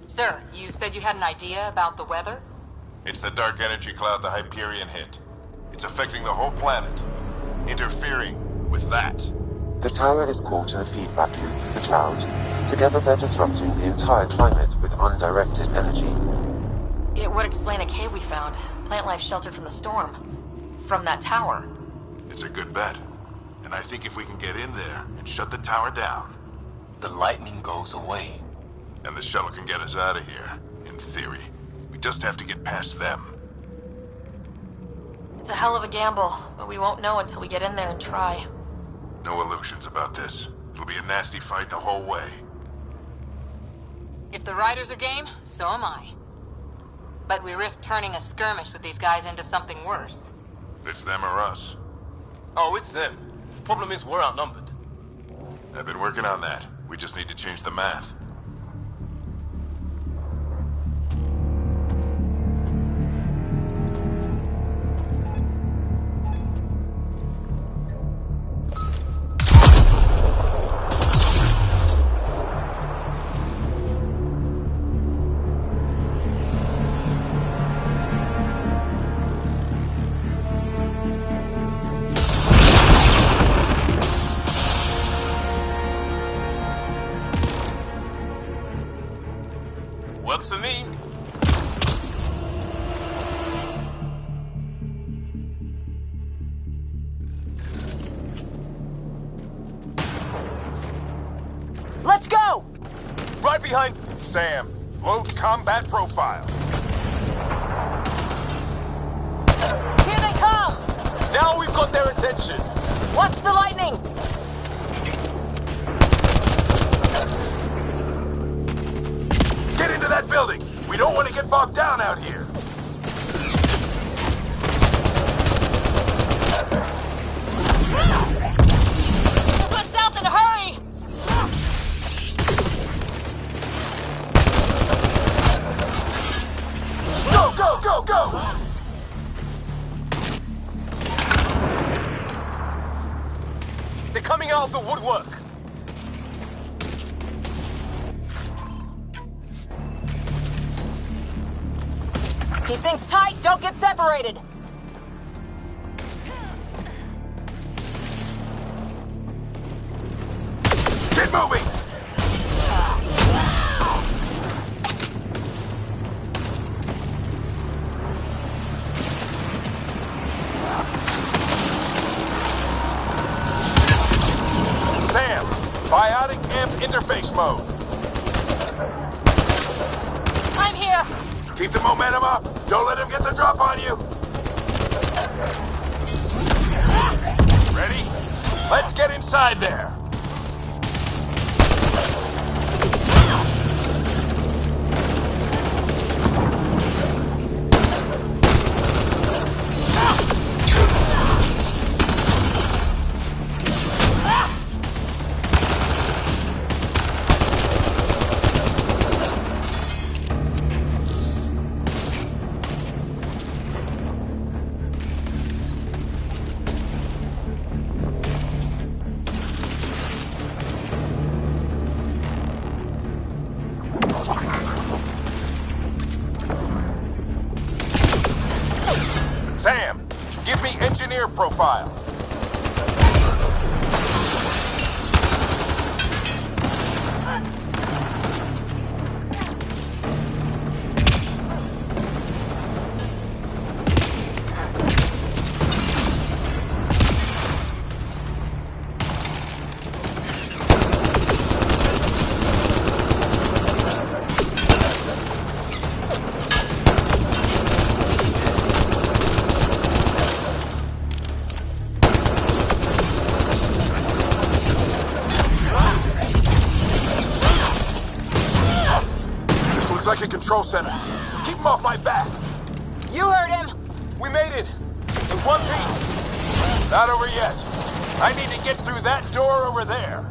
Sir, you said you had an idea about the weather? It's the dark energy cloud the Hyperion hit. It's affecting the whole planet. Interfering with that. The tower is caught in a feedback loop with the cloud. Together they're disrupting the entire climate with undirected energy. It would explain a cave we found. Plant life sheltered from the storm. From that tower. It's a good bet. And I think if we can get in there and shut the tower down... the lightning goes away. And the shuttle can get us out of here, in theory. We just have to get past them. It's a hell of a gamble, but we won't know until we get in there and try. No illusions about this. It'll be a nasty fight the whole way. If the riders are game, so am I. But we risk turning a skirmish with these guys into something worse. It's them or us. Oh, it's them. Problem is, we're outnumbered. I've been working on that. We just need to change the math. Works for me. Let's go! Right behind Sam. Load combat profile. Here they come! Now we've got their attention. Watch the lightning! Get into that building! We don't want to get bogged down out here! Go south and hurry! Go, go, go, go! They're coming out of the woodwork. Keep things tight, don't get separated! Get moving! Sam, biotic amp interface mode. I'm here! Keep the momentum up. Don't let him get the drop on you. Ready? Let's get inside there. Sam, give me engineer profile. control center. Keep him off my back. You heard him. We made it. In one piece. Not over yet. I need to get through that door over there.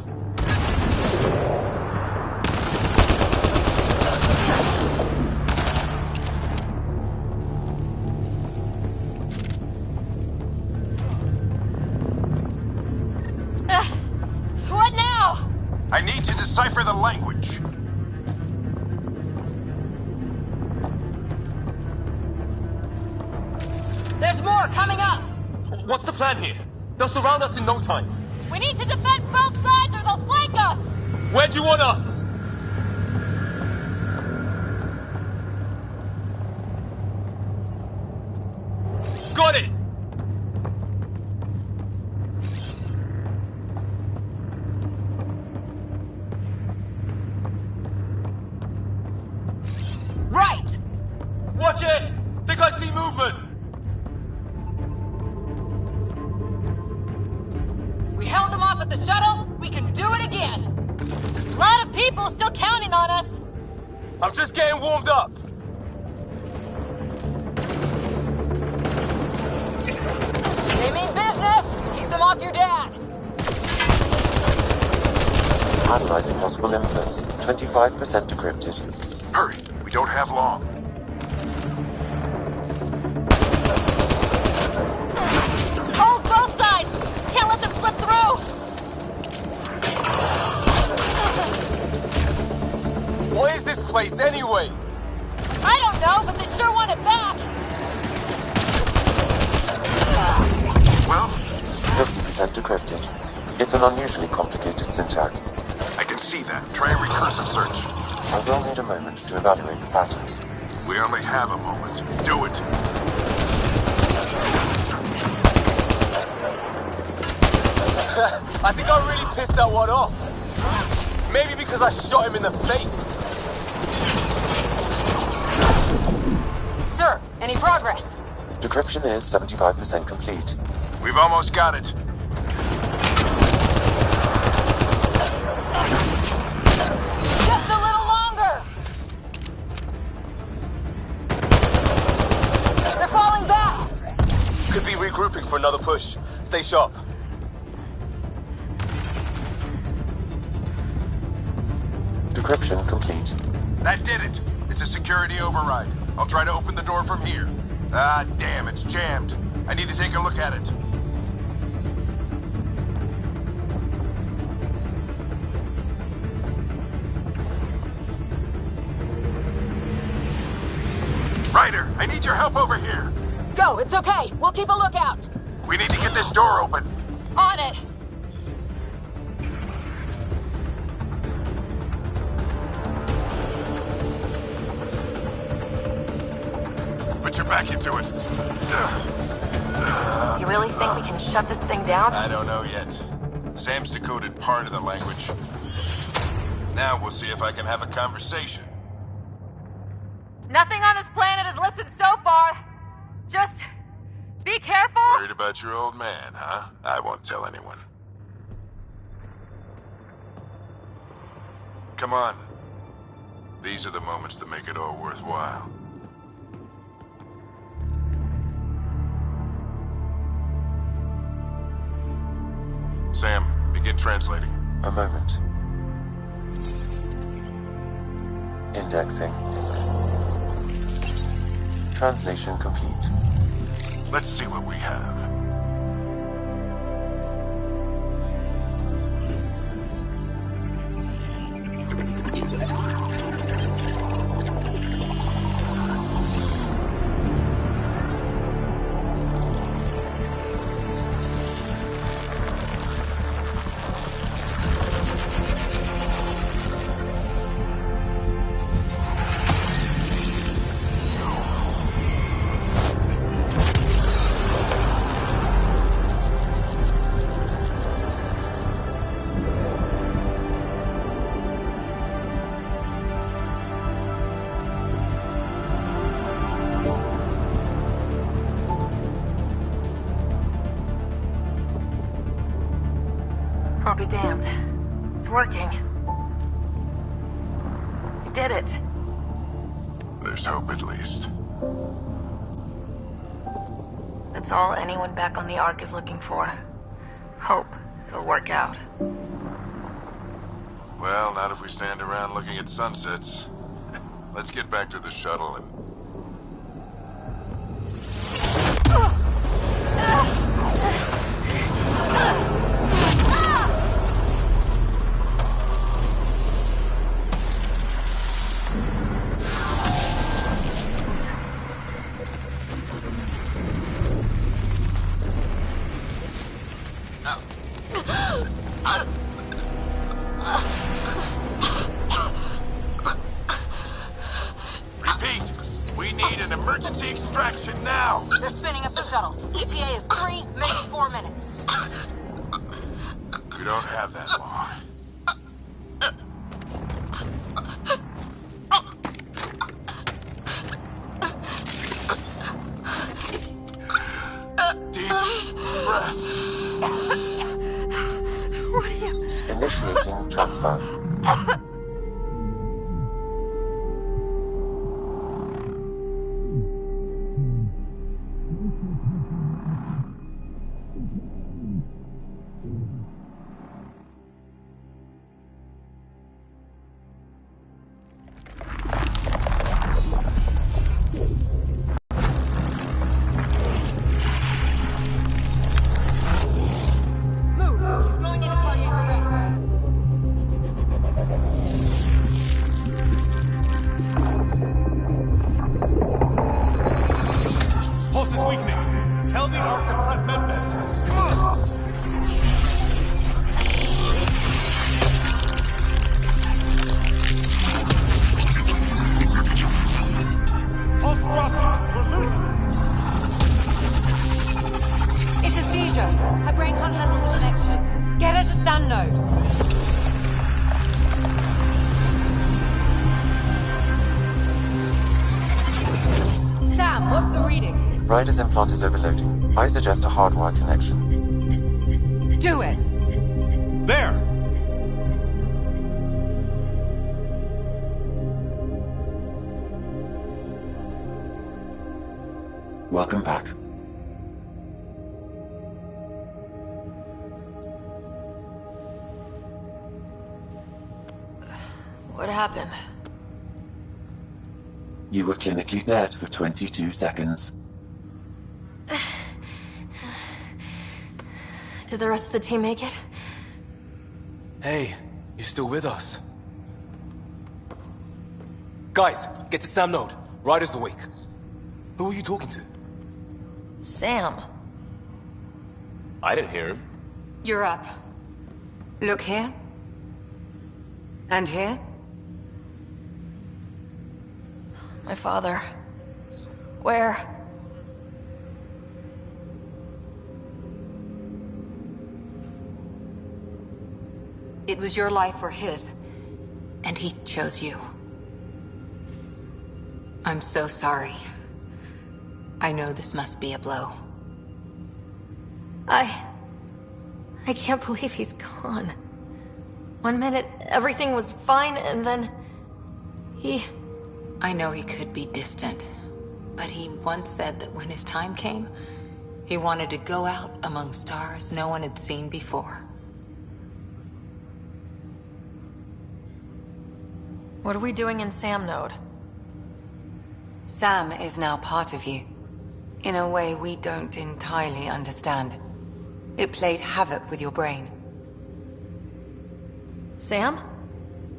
What now? I need to decipher the language. There's more coming up. What's the plan here? They'll surround us in no time. We need to defend both sides or they'll flank us. Where do you want us? Got it! Right! Watch it! Think I see movement! We held them off at the shuttle. We can do it again. A lot of people still counting on us. I'm just getting warmed up. They mean business. Keep them off your dad. Analyzing possible inputs. 25% decrypted. Hurry, we don't have long. Hold both sides. Can't let them slip through. What is this place anyway? I don't know, but they sure want it back. Well? 50% decrypted. It's an unusually complicated syntax. I can see that. Try a recursive search. I will need a moment to evaluate the pattern. We only have a moment. Do it. I think I really pissed that one off. Maybe because I shot him in the face. Sir, any progress? Decryption is 75% complete. We've almost got it. Just a little longer. They're falling back. Could be regrouping for another push. Stay sharp. Decryption complete. That did it. It's a security override. I'll try to open the door from here. Ah, damn, it's jammed. I need to take a look at it. Ryder, I need your help over here. Go, it's okay. We'll keep a lookout. We need to get this door open. On it. Put your back into it. You really think we can shut this thing down? I don't know yet. Sam's decoded part of the language. Now we'll see if I can have a conversation. Nothing on this planet has listened so far. Just be careful. Worried about your old man, huh? I won't tell anyone. Come on. These are the moments that make it all worthwhile. Sam, begin translating. A moment. Indexing. Translation complete. Let's see what we have. I'll be damned. It's working. We did it. There's hope at least. That's all anyone back on the Ark is looking for. Hope it'll work out. Well, not if we stand around looking at sunsets. Let's get back to the shuttle and... Emergency extraction now! They're spinning up the shuttle. ETA is 3, maybe 4 minutes. We don't have that long. Deep breath. What are you... Initiating transfer. Ryder's implant is overloading. I suggest a hardwire connection. Do it! There! Welcome back. What happened? You were clinically dead for 22 seconds. Did the rest of the team make it? Hey, you're still with us. Guys, get to Sam Node. Ryder's awake. Who are you talking to? Sam. I didn't hear him. You're up. Look here. And here. My father. Where? It was your life or his, and he chose you. I'm so sorry. I know this must be a blow. I can't believe he's gone. 1 minute, everything was fine, and then... I know he could be distant, but he once said that when his time came, he wanted to go out among stars no one had seen before. What are we doing in Sam Node? Sam is now part of you, in a way we don't entirely understand. It played havoc with your brain. Sam?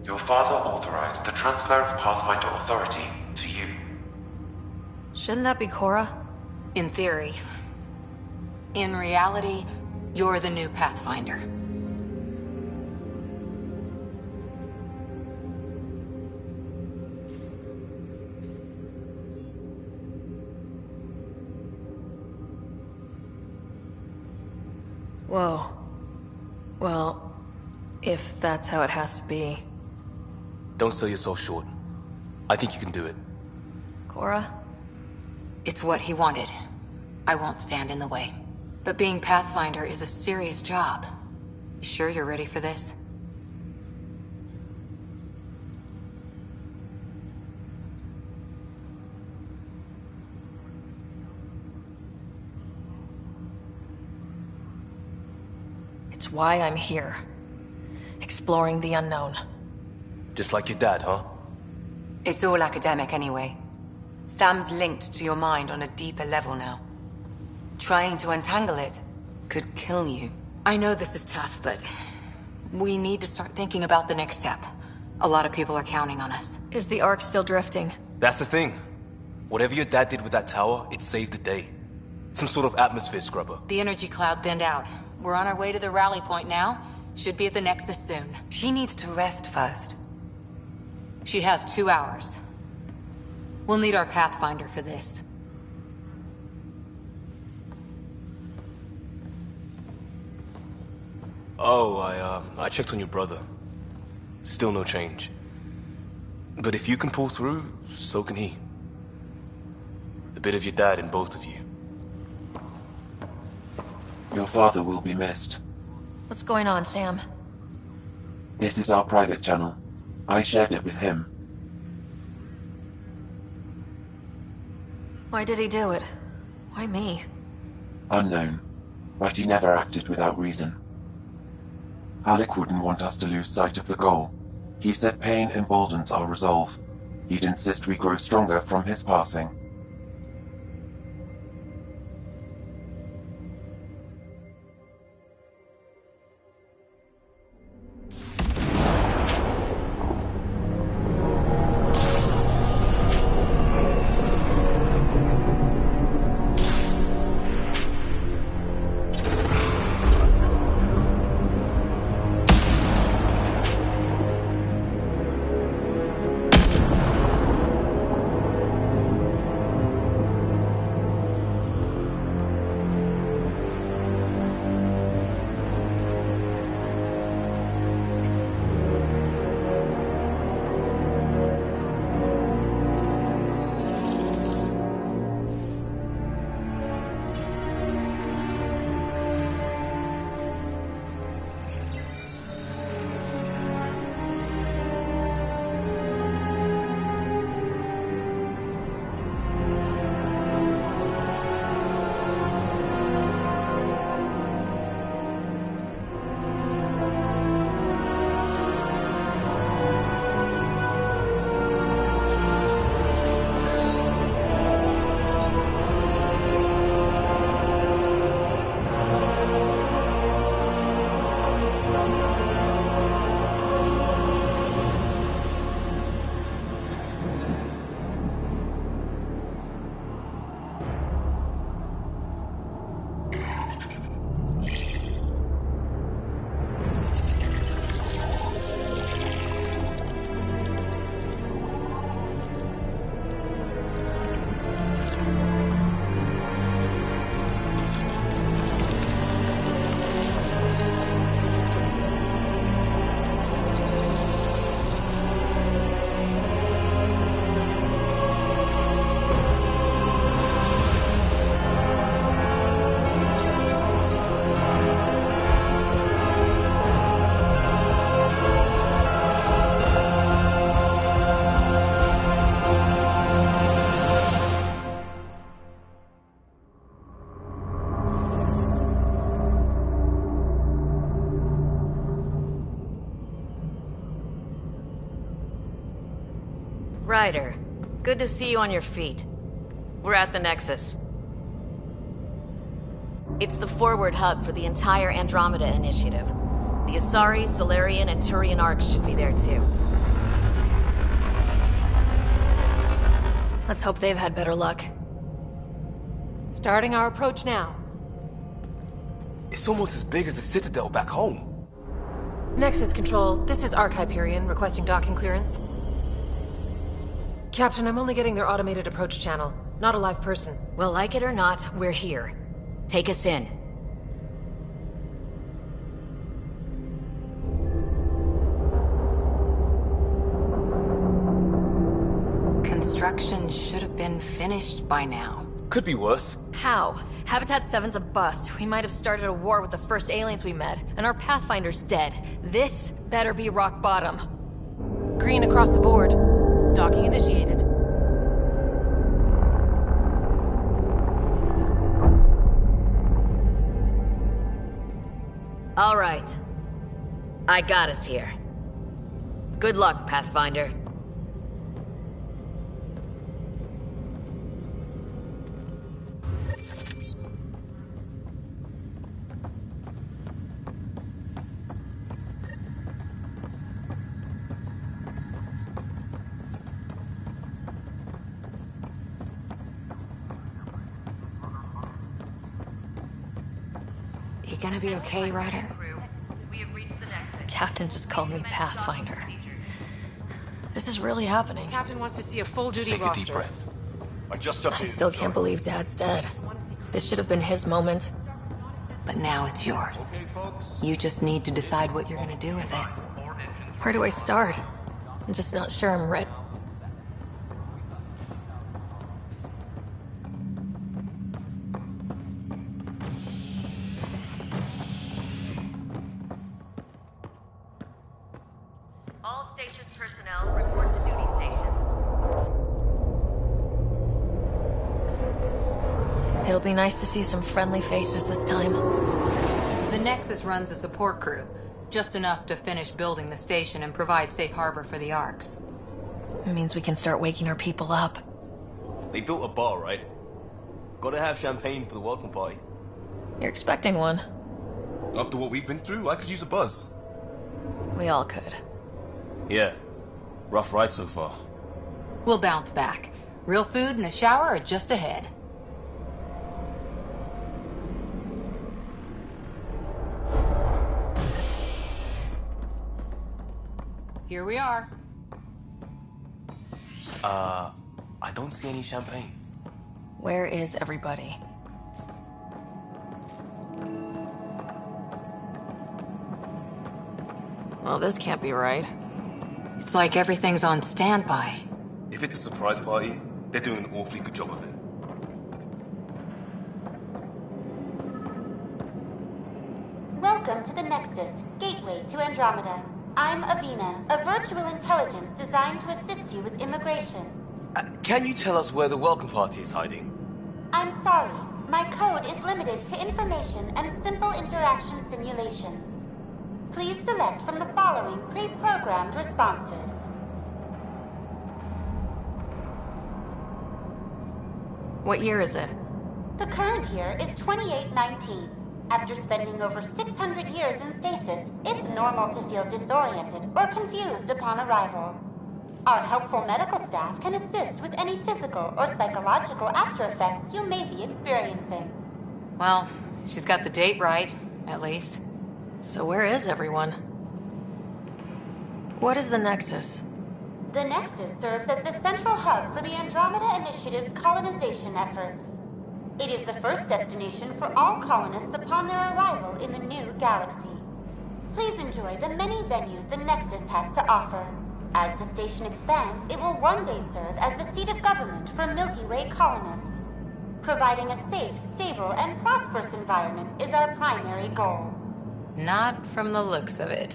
Your father authorized the transfer of Pathfinder authority to you. Shouldn't that be Cora? In theory. In reality, you're the new Pathfinder. Whoa. Well, if that's how it has to be. Don't sell yourself short. I think you can do it. Cora? It's what he wanted. I won't stand in the way. But being Pathfinder is a serious job. You sure you're ready for this? It's why I'm here. Exploring the unknown. Just like your dad, huh? It's all academic anyway. Sam's linked to your mind on a deeper level now. Trying to untangle it could kill you. I know this is tough, but we need to start thinking about the next step. A lot of people are counting on us. Is the Ark still drifting? That's the thing. Whatever your dad did with that tower, it saved the day. Some sort of atmosphere scrubber. The energy cloud thinned out. We're on our way to the rally point now. Should be at the Nexus soon. She needs to rest first. She has 2 hours. We'll need our Pathfinder for this. Oh, I checked on your brother. Still no change. But if you can pull through, so can he. A bit of your dad in both of you. Your father will be missed. What's going on, Sam? This is our private channel. I shared it with him. Why did he do it? Why me? Unknown, but he never acted without reason. Alec wouldn't want us to lose sight of the goal. He said pain emboldens our resolve. He'd insist we grow stronger from his passing. Ryder, good to see you on your feet. We're at the Nexus. It's the forward hub for the entire Andromeda Initiative. The Asari, Solarian, and Turian arcs should be there too. Let's hope they've had better luck. Starting our approach now. It's almost as big as the Citadel back home. Nexus Control, this is Arc Hyperion requesting docking clearance. Captain, I'm only getting their automated approach channel, not a live person. Well, like it or not, we're here. Take us in. Construction should have been finished by now. Could be worse. How? Habitat 7's a bust. We might have started a war with the first aliens we met, and our Pathfinder's dead. This better be rock bottom. Green across the board. Docking initiated. All right. I got us here. Good luck, Pathfinder. You gonna be okay, Ryder? The captain just called me Pathfinder. This is really happening. Captain wants to see a full-duty Take a roster. deep breath. I still can't believe Dad's dead. This should have been his moment. But now it's yours. You just need to decide what you're gonna do with it. Where do I start? I'm just not sure I'm ready. All station personnel report to duty stations. It'll be nice to see some friendly faces this time. The Nexus runs a support crew. Just enough to finish building the station and provide safe harbor for the Arks. It means we can start waking our people up. They built a bar, right? Gotta have champagne for the welcome party. You're expecting one. After what we've been through, I could use a buzz. We all could. Yeah. Rough ride so far. We'll bounce back. Real food and a shower are just ahead. Here we are. I don't see any champagne. Where is everybody? Well, this can't be right. It's like everything's on standby. If it's a surprise party, they're doing an awfully good job of it. Welcome to the Nexus, gateway to Andromeda. I'm Avina, a virtual intelligence designed to assist you with immigration. Can you tell us where the welcome party is hiding? I'm sorry, my code is limited to information and simple interaction simulations. Please select from the following pre-programmed responses. What year is it? The current year is 2819. After spending over 600 years in stasis, it's normal to feel disoriented or confused upon arrival. Our helpful medical staff can assist with any physical or psychological aftereffects you may be experiencing. Well, she's got the date right, at least. So where is everyone? What is the Nexus? The Nexus serves as the central hub for the Andromeda Initiative's colonization efforts. It is the first destination for all colonists upon their arrival in the new galaxy. Please enjoy the many venues the Nexus has to offer. As the station expands, it will one day serve as the seat of government for Milky Way colonists. Providing a safe, stable, and prosperous environment is our primary goal. Not from the looks of it.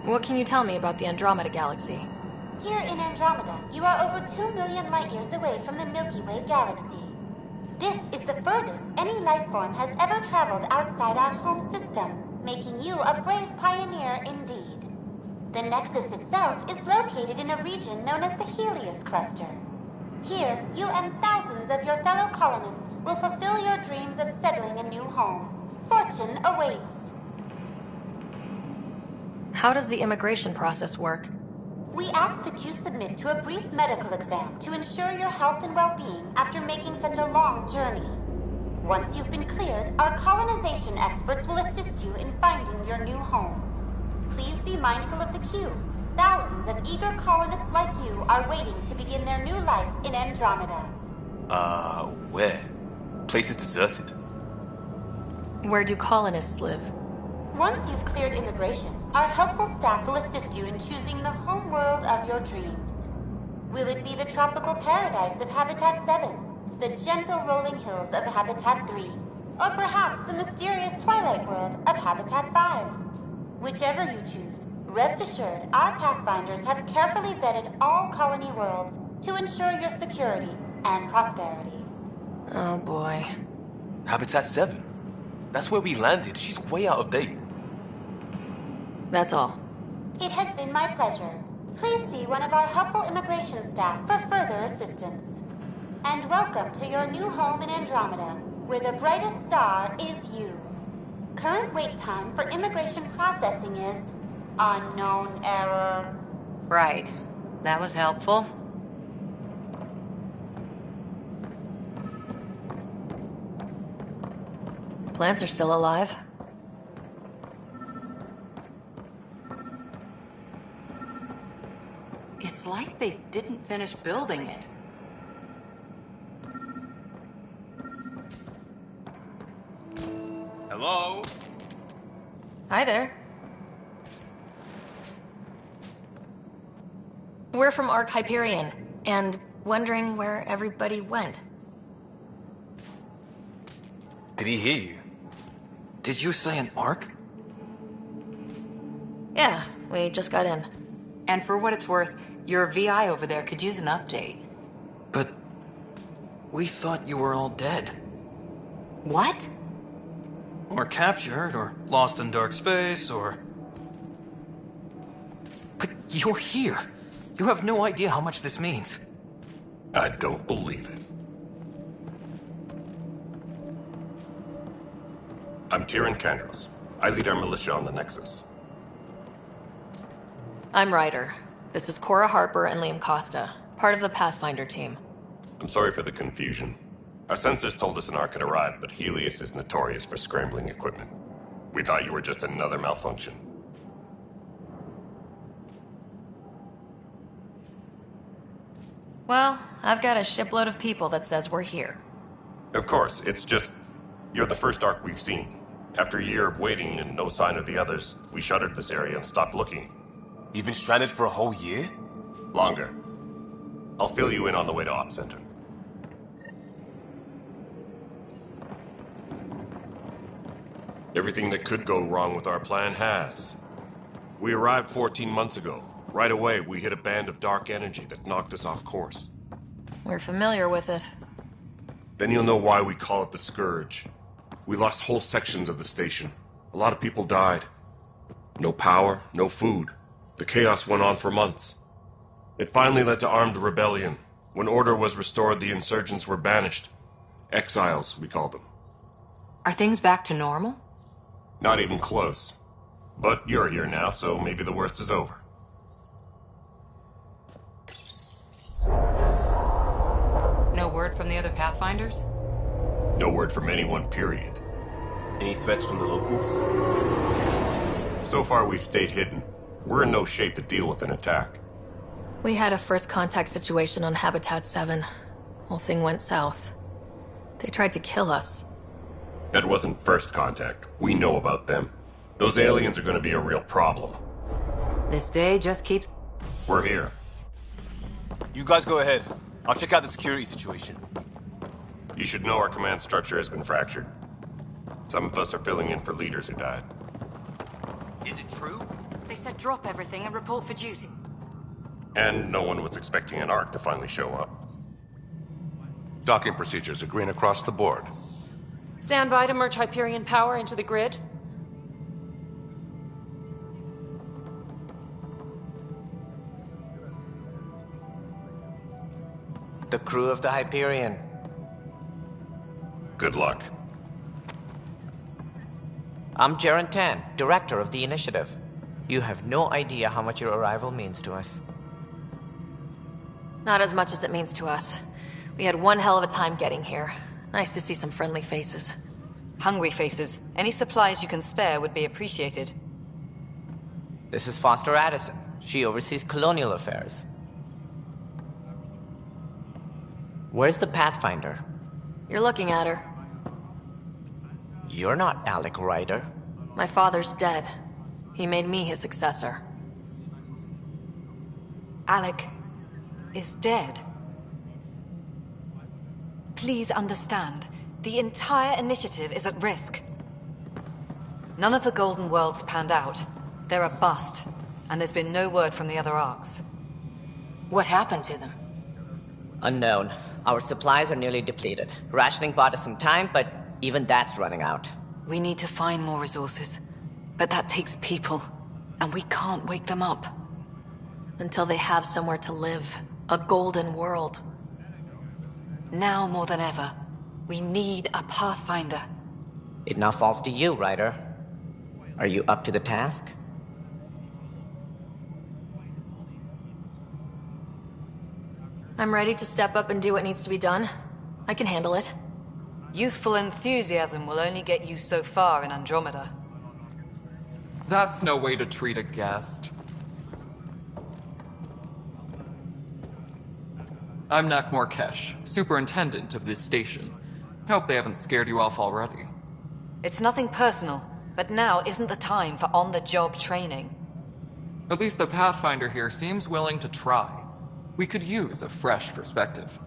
What can you tell me about the Andromeda Galaxy? Here in Andromeda, you are over 2 million light-years away from the Milky Way galaxy. This is the furthest any life form has ever traveled outside our home system, making you a brave pioneer indeed. The Nexus itself is located in a region known as the Helios Cluster. Here, you and thousands of your fellow colonists will fulfill your dreams of settling a new home. Fortune awaits. How does the immigration process work? We ask that you submit to a brief medical exam to ensure your health and well-being after making such a long journey. Once you've been cleared, our colonization experts will assist you in finding your new home. Please be mindful of the queue. Thousands of eager colonists like you are waiting to begin their new life in Andromeda. Where? Place is deserted. Where do colonists live? Once you've cleared immigration, our helpful staff will assist you in choosing the home world of your dreams. Will it be the tropical paradise of Habitat 7, the gentle rolling hills of Habitat 3, or perhaps the mysterious twilight world of Habitat 5? Whichever you choose, rest assured our Pathfinders have carefully vetted all colony worlds to ensure your security and prosperity. Oh boy. Habitat 7? That's where we landed. She's way out of date. That's all. It has been my pleasure. Please see one of our helpful immigration staff for further assistance. And welcome to your new home in Andromeda, where the brightest star is you. Current wait time for immigration processing is unknown error. Right. That was helpful. Plants are still alive. It's like they didn't finish building it. Hello? Hi there. We're from Ark Hyperion, and wondering where everybody went. Did he hear you? Did you say an arc? Yeah, we just got in. And for what it's worth, your VI over there could use an update. But we thought you were all dead. What? Or captured, or lost in dark space, or... But you're here. You have no idea how much this means. I don't believe it. I'm Tyrion Kandros. I lead our militia on the Nexus. I'm Ryder. This is Cora Harper and Liam Costa, part of the Pathfinder team. I'm sorry for the confusion. Our sensors told us an Ark had arrived, but Helios is notorious for scrambling equipment. We thought you were just another malfunction. Well, I've got a shipload of people that says we're here. Of course, it's just... you're the first Ark we've seen. After a year of waiting and no sign of the others, we shuttered this area and stopped looking. You've been stranded for a whole year? Longer. I'll fill you in on the way to Op Center. Everything that could go wrong with our plan has. We arrived 14 months ago. Right away, we hit a band of dark energy that knocked us off course. We're familiar with it. Then you'll know why we call it the Scourge. We lost whole sections of the station. A lot of people died. No power, no food. The chaos went on for months. It finally led to armed rebellion. When order was restored, the insurgents were banished. Exiles, we call them. Are things back to normal? Not even close. But you're here now, so maybe the worst is over. No word from the other Pathfinders? No word from anyone, period. Any threats from the locals? So far, we've stayed hidden. We're in no shape to deal with an attack. We had a first contact situation on Habitat 7. Whole thing went south. They tried to kill us. That wasn't first contact. We know about them. Those aliens are going to be a real problem. This day just keeps... We're here. You guys go ahead. I'll check out the security situation. You should know our command structure has been fractured. Some of us are filling in for leaders who died. Is it true? They said drop everything and report for duty. And no one was expecting an Ark to finally show up. Docking procedures are green across the board. Stand by to merge Hyperion power into the grid. The crew of the Hyperion. Good luck. I'm Jaren Tan, director of the initiative. You have no idea how much your arrival means to us. Not as much as it means to us. We had one hell of a time getting here. Nice to see some friendly faces. Hungry faces. Any supplies you can spare would be appreciated. This is Foster Addison. She oversees colonial affairs. Where's the Pathfinder? You're looking at her. You're not Alec Ryder. My father's dead. He made me his successor. Alec is dead. Please understand, the entire initiative is at risk. None of the Golden Worlds panned out. They're a bust, and there's been no word from the other Arks. What happened to them? Unknown. Our supplies are nearly depleted. Rationing bought us some time, but even that's running out. We need to find more resources. But that takes people, and we can't wake them up. Until they have somewhere to live. A golden world. Now more than ever, we need a Pathfinder. It now falls to you, Ryder. Are you up to the task? I'm ready to step up and do what needs to be done. I can handle it. Youthful enthusiasm will only get you so far in Andromeda. That's no way to treat a guest. I'm Nakmor Kesh, superintendent of this station. Hope they haven't scared you off already. It's nothing personal, but now isn't the time for on-the-job training. At least the Pathfinder here seems willing to try. We could use a fresh perspective.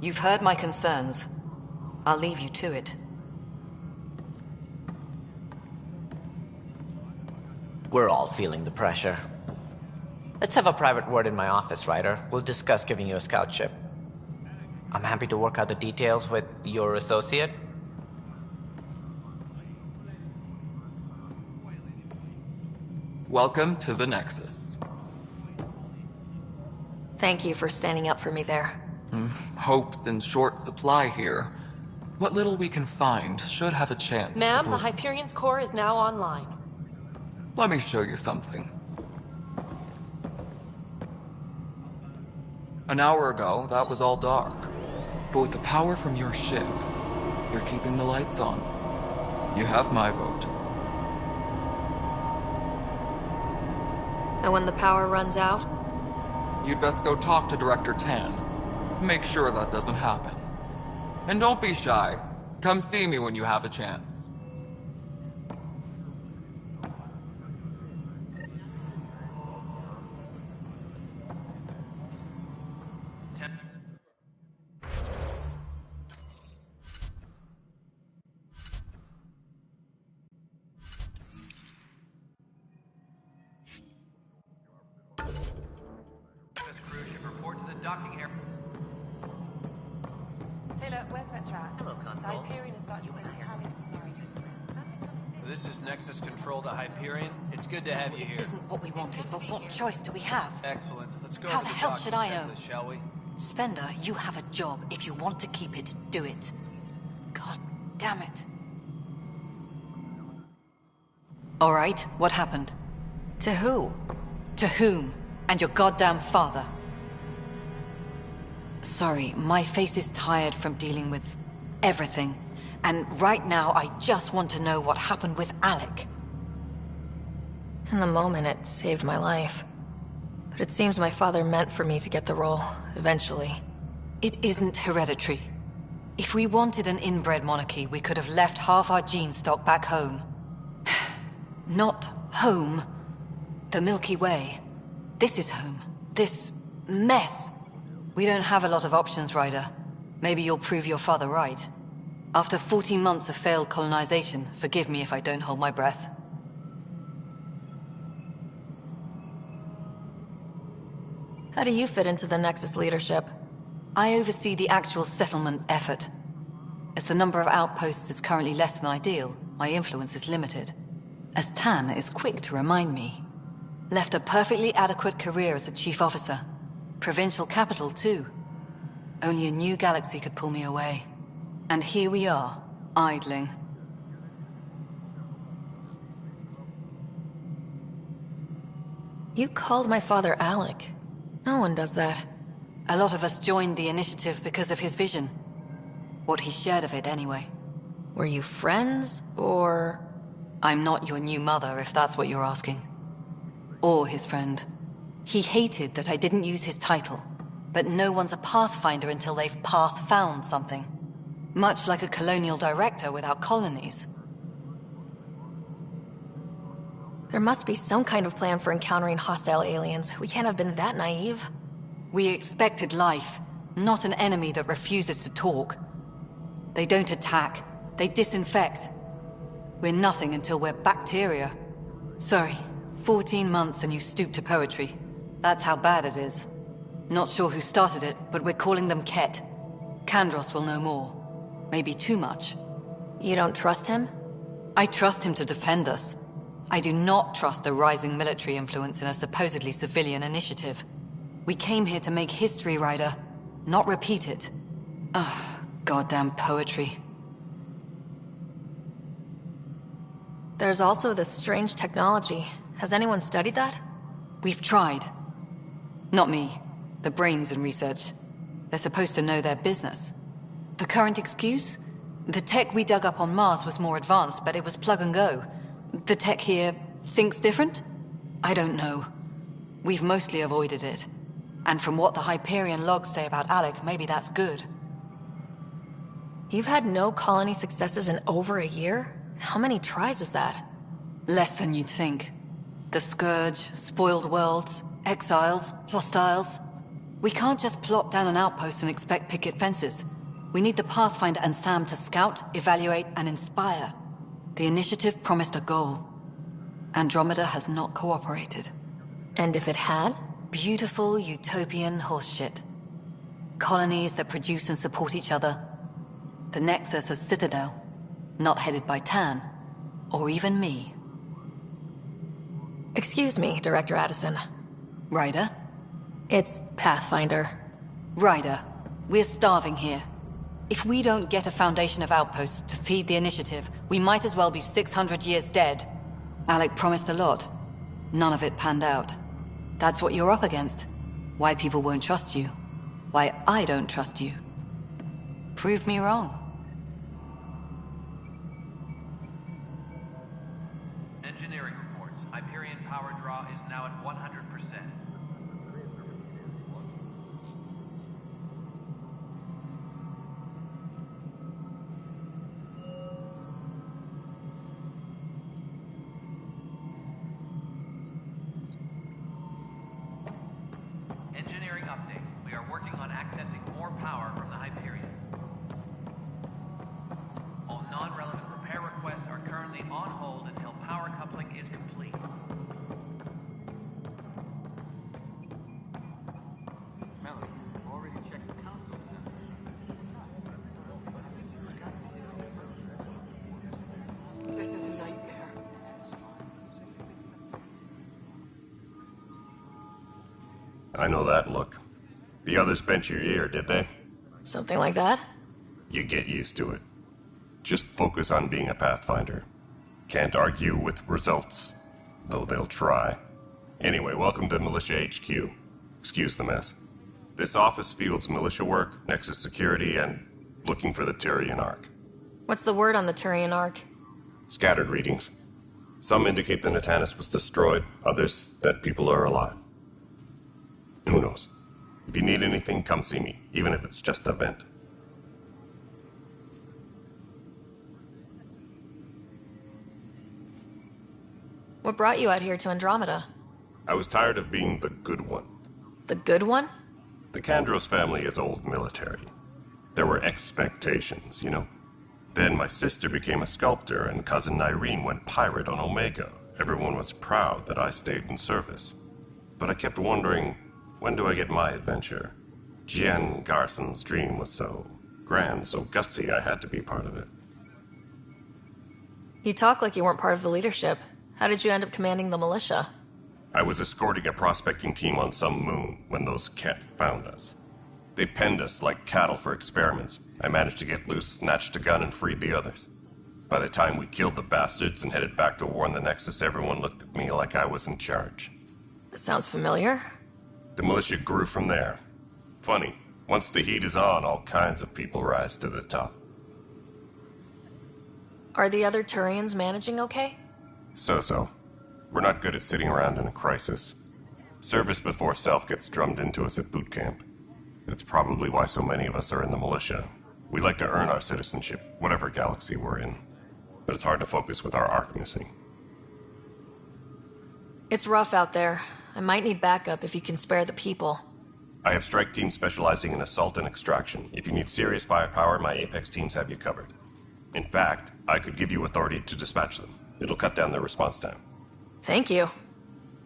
You've heard my concerns. I'll leave you to it. We're all feeling the pressure. Let's have a private word in my office, Ryder. We'll discuss giving you a scout ship. I'm happy to work out the details with your associate. Welcome to the Nexus. Thank you for standing up for me there. Hope's in short supply here. What little we can find should have a chance Ma'am, to the bloom. Hyperion's core is now online. Let me show you something. An hour ago, that was all dark. But with the power from your ship, you're keeping the lights on. You have my vote. And when the power runs out? You'd best go talk to Director Tan. Make sure that doesn't happen. And don't be shy. Come see me when you have a chance. Docking area. Taylor, where's Vetrat? Hello, Console. The Hyperion is starting to send Italian supplies. This is Nexus Control to Hyperion. It's good to have you here. Isn't what we wanted, but what choice do we have? Excellent. Let's go How over the the hell docking should I know? checklist, shall we? Spender, you have a job. If you want to keep it, do it. God damn it. All right, what happened? To who? To whom? And your goddamn father. Sorry, my face is tired from dealing with everything. And right now, I just want to know what happened with Alec. In the moment, it saved my life. But it seems my father meant for me to get the role, eventually. It isn't hereditary. If we wanted an inbred monarchy, we could have left half our gene stock back home. Not home. The Milky Way. This is home. This mess. We don't have a lot of options, Ryder. Maybe you'll prove your father right. After 14 months of failed colonization, forgive me if I don't hold my breath. How do you fit into the Nexus leadership? I oversee the actual settlement effort. As the number of outposts is currently less than ideal, my influence is limited. As Tan is quick to remind me. Left a perfectly adequate career as a chief officer. Provincial capital, too. Only a new galaxy could pull me away. And here we are, idling. You called my father Alec. No one does that. A lot of us joined the initiative because of his vision. What he shared of it, anyway. Were you friends, or...? I'm not your new mother, if that's what you're asking. Or his friend. He hated that I didn't use his title. But no one's a Pathfinder until they've path-found something. Much like a colonial director without colonies. There must be some kind of plan for encountering hostile aliens. We can't have been that naive. We expected life, not an enemy that refuses to talk. They don't attack, they disinfect. We're nothing until we're bacteria. Sorry, 14 months and you stoop to poetry. That's how bad it is. Not sure who started it, but we're calling them Ket. Kandros will know more. Maybe too much. You don't trust him? I trust him to defend us. I do not trust a rising military influence in a supposedly civilian initiative. We came here to make history, Ryder, not repeat it. Ugh, goddamn poetry. There's also this strange technology. Has anyone studied that? We've tried. Not me. The brains in research. They're supposed to know their business. The current excuse? The tech we dug up on Mars was more advanced, but it was plug and go. The tech here thinks different? I don't know. We've mostly avoided it. And from what the Hyperion logs say about Alec, maybe that's good. You've had no colony successes in over a year? How many tries is that? Less than you'd think. The Scourge, spoiled worlds, exiles, hostiles. We can't just plop down an outpost and expect picket fences. We need the Pathfinder and Sam to scout, evaluate, and inspire. The initiative promised a goal. Andromeda has not cooperated. And if it had? Beautiful utopian horseshit. Colonies that produce and support each other. The Nexus as Citadel. Not headed by Tan. Or even me. Excuse me, Director Addison. Ryder? It's Pathfinder. Ryder, we're starving here. If we don't get a foundation of outposts to feed the initiative, we might as well be 600 years dead. Alec promised a lot. None of it panned out. That's what you're up against. Why people won't trust you. Why I don't trust you. Prove me wrong. Engineering reports. Hyperion power draw is now at 100%. Engineering update. We are working on accessing more power from the Hyperion. All non-relevant repair requests are currently on hold until power coupling is complete. Melody, you've already checked the console stuff. This is a nightmare. I know that look. The others bent your ear, did they? Something like that? You get used to it. Just focus on being a Pathfinder. Can't argue with results, though they'll try. Anyway, welcome to Militia HQ. Excuse the mess. This office fields militia work, Nexus security, and looking for the Turian Ark. What's the word on the Turian Ark? Scattered readings. Some indicate the Natanus was destroyed, others that people are alive. Who knows? If you need anything, come see me, even if it's just a vent. What brought you out here to Andromeda? I was tired of being the good one. The good one? The Kandros family is old military. There were expectations, you know? Then my sister became a sculptor and cousin Irene went pirate on Omega. Everyone was proud that I stayed in service. But I kept wondering, when do I get my adventure? Jen Garson's dream was so grand, so gutsy, I had to be part of it. You talk like you weren't part of the leadership. How did you end up commanding the militia? I was escorting a prospecting team on some moon when those Ket found us. They penned us like cattle for experiments. I managed to get loose, snatched a gun, and freed the others. By the time we killed the bastards and headed back to warn the Nexus, everyone looked at me like I was in charge. That sounds familiar. The militia grew from there. Funny, once the heat is on, all kinds of people rise to the top. Are the other Turians managing okay? So-so. We're not good at sitting around in a crisis. Service before self gets drummed into us at boot camp. That's probably why so many of us are in the militia. We like to earn our citizenship, whatever galaxy we're in. But it's hard to focus with our arc missing. It's rough out there. I might need backup if you can spare the people. I have strike teams specializing in assault and extraction. If you need serious firepower, my Apex teams have you covered. In fact, I could give you authority to dispatch them. It'll cut down their response time. Thank you.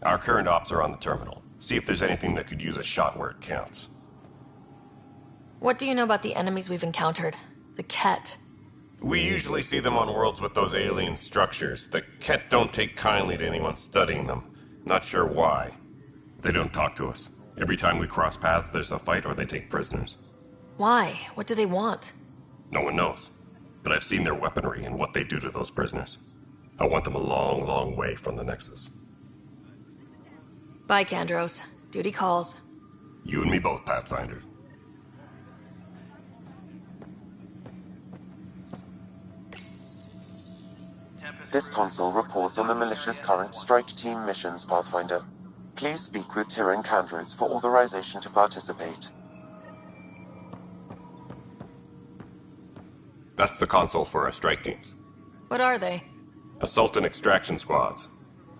Our current ops are on the terminal. See if there's anything that could use a shot where it counts. What do you know about the enemies we've encountered? The Ket? We usually see them on worlds with those alien structures. The Ket don't take kindly to anyone studying them. Not sure why. They don't talk to us. Every time we cross paths, there's a fight or they take prisoners. Why? What do they want? No one knows. But I've seen their weaponry and what they do to those prisoners. I want them a long, long way from the Nexus. Bye, Kandros. Duty calls. You and me both, Pathfinder. This console reports on the militia's current strike team missions, Pathfinder. Please speak with Tyrion Kandros for authorization to participate. That's the console for our strike teams. What are they? Assault and extraction squads.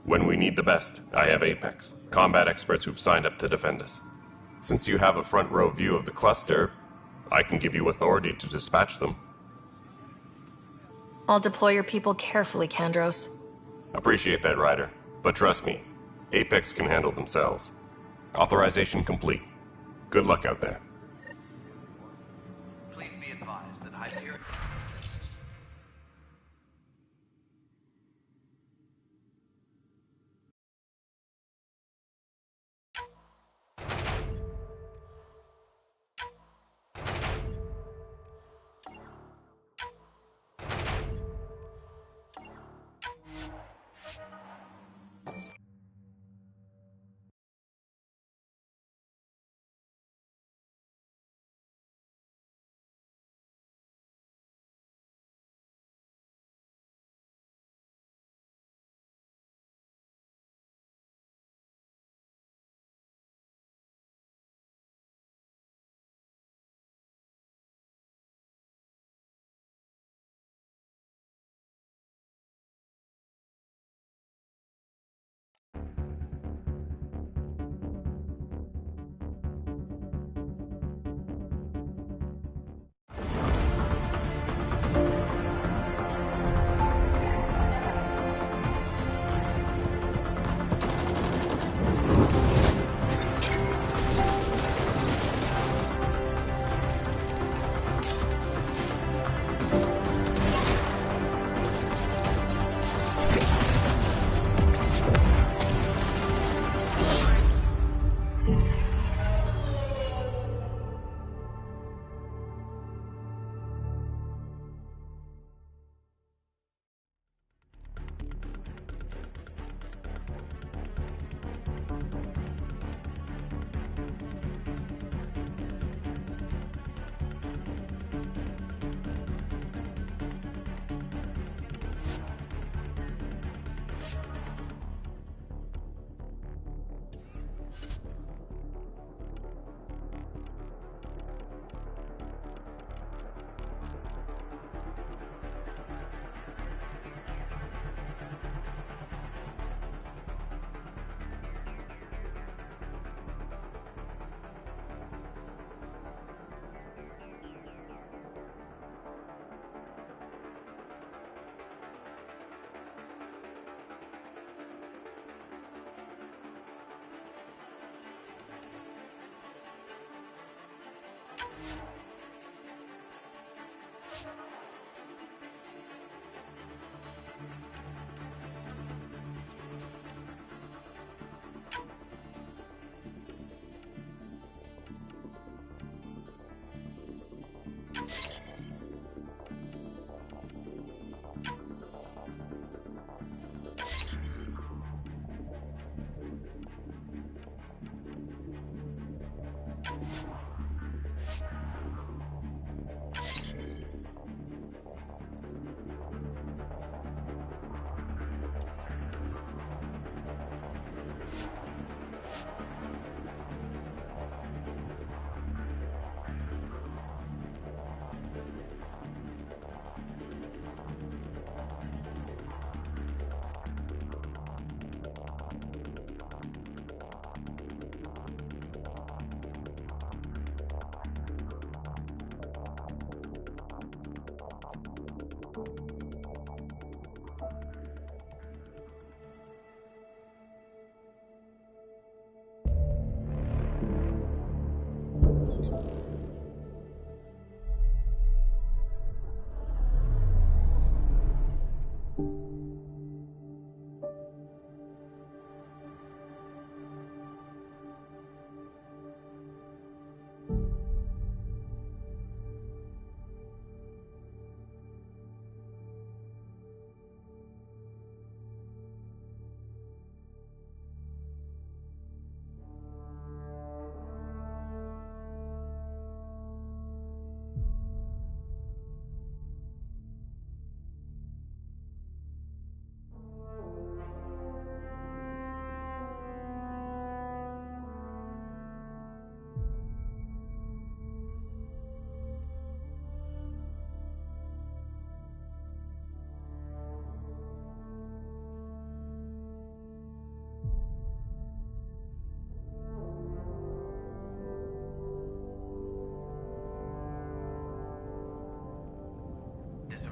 When we need the best, I have Apex, combat experts who've signed up to defend us. Since you have a front row view of the cluster, I can give you authority to dispatch them. I'll deploy your people carefully, Kandros. Appreciate that, Ryder. But trust me, Apex can handle themselves. Authorization complete. Good luck out there. Please be advised that Hyperion...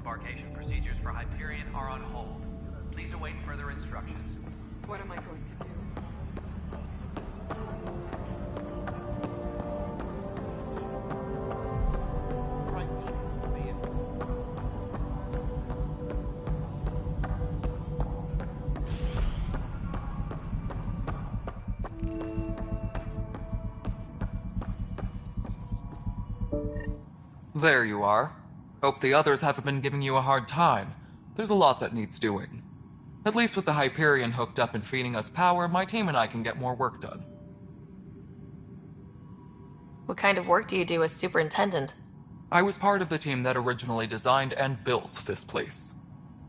Disembarkation procedures for Hyperion are on hold. Please await further instructions. What am I going to do? There you are. Hope the others haven't been giving you a hard time. There's a lot that needs doing. At least with the Hyperion hooked up and feeding us power, my team and I can get more work done. What kind of work do you do as superintendent? I was part of the team that originally designed and built this place.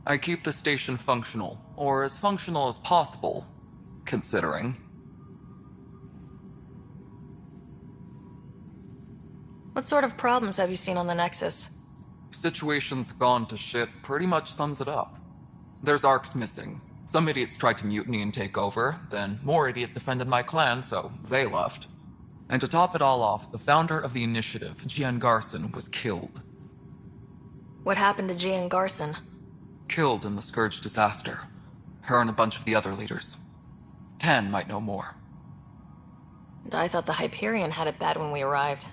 I keep the station functional, or as functional as possible, considering. What sort of problems have you seen on the Nexus? Situation's gone to shit pretty much sums it up. There's arcs missing. Some idiots tried to mutiny and take over, then more idiots offended my clan, so they left. And to top it all off, the founder of the initiative, Gian Garson, was killed. What happened to Gian Garson? Killed in the Scourge disaster. Her and a bunch of the other leaders. Tan might know more. And I thought the Hyperion had it bad when we arrived.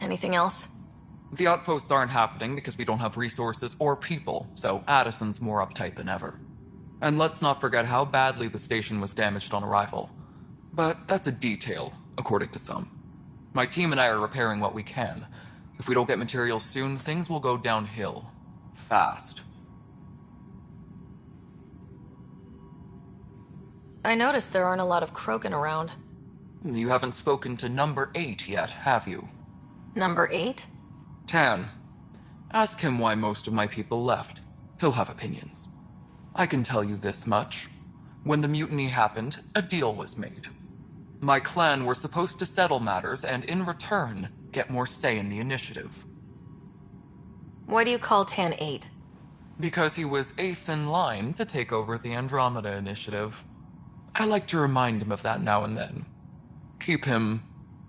Anything else? The outposts aren't happening because we don't have resources or people, so Addison's more uptight than ever. And let's not forget how badly the station was damaged on arrival. But that's a detail, according to some. My team and I are repairing what we can. If we don't get materials soon, things will go downhill. Fast. I noticed there aren't a lot of Krogan around. You haven't spoken to number 8 yet, have you? Number 8? Tan. Ask him why most of my people left. He'll have opinions. I can tell you this much. When the mutiny happened, a deal was made. My clan were supposed to settle matters and, in return, get more say in the initiative. Why do you call Tan 8? Because he was 8th in line to take over the Andromeda initiative. I like to remind him of that now and then. Keep him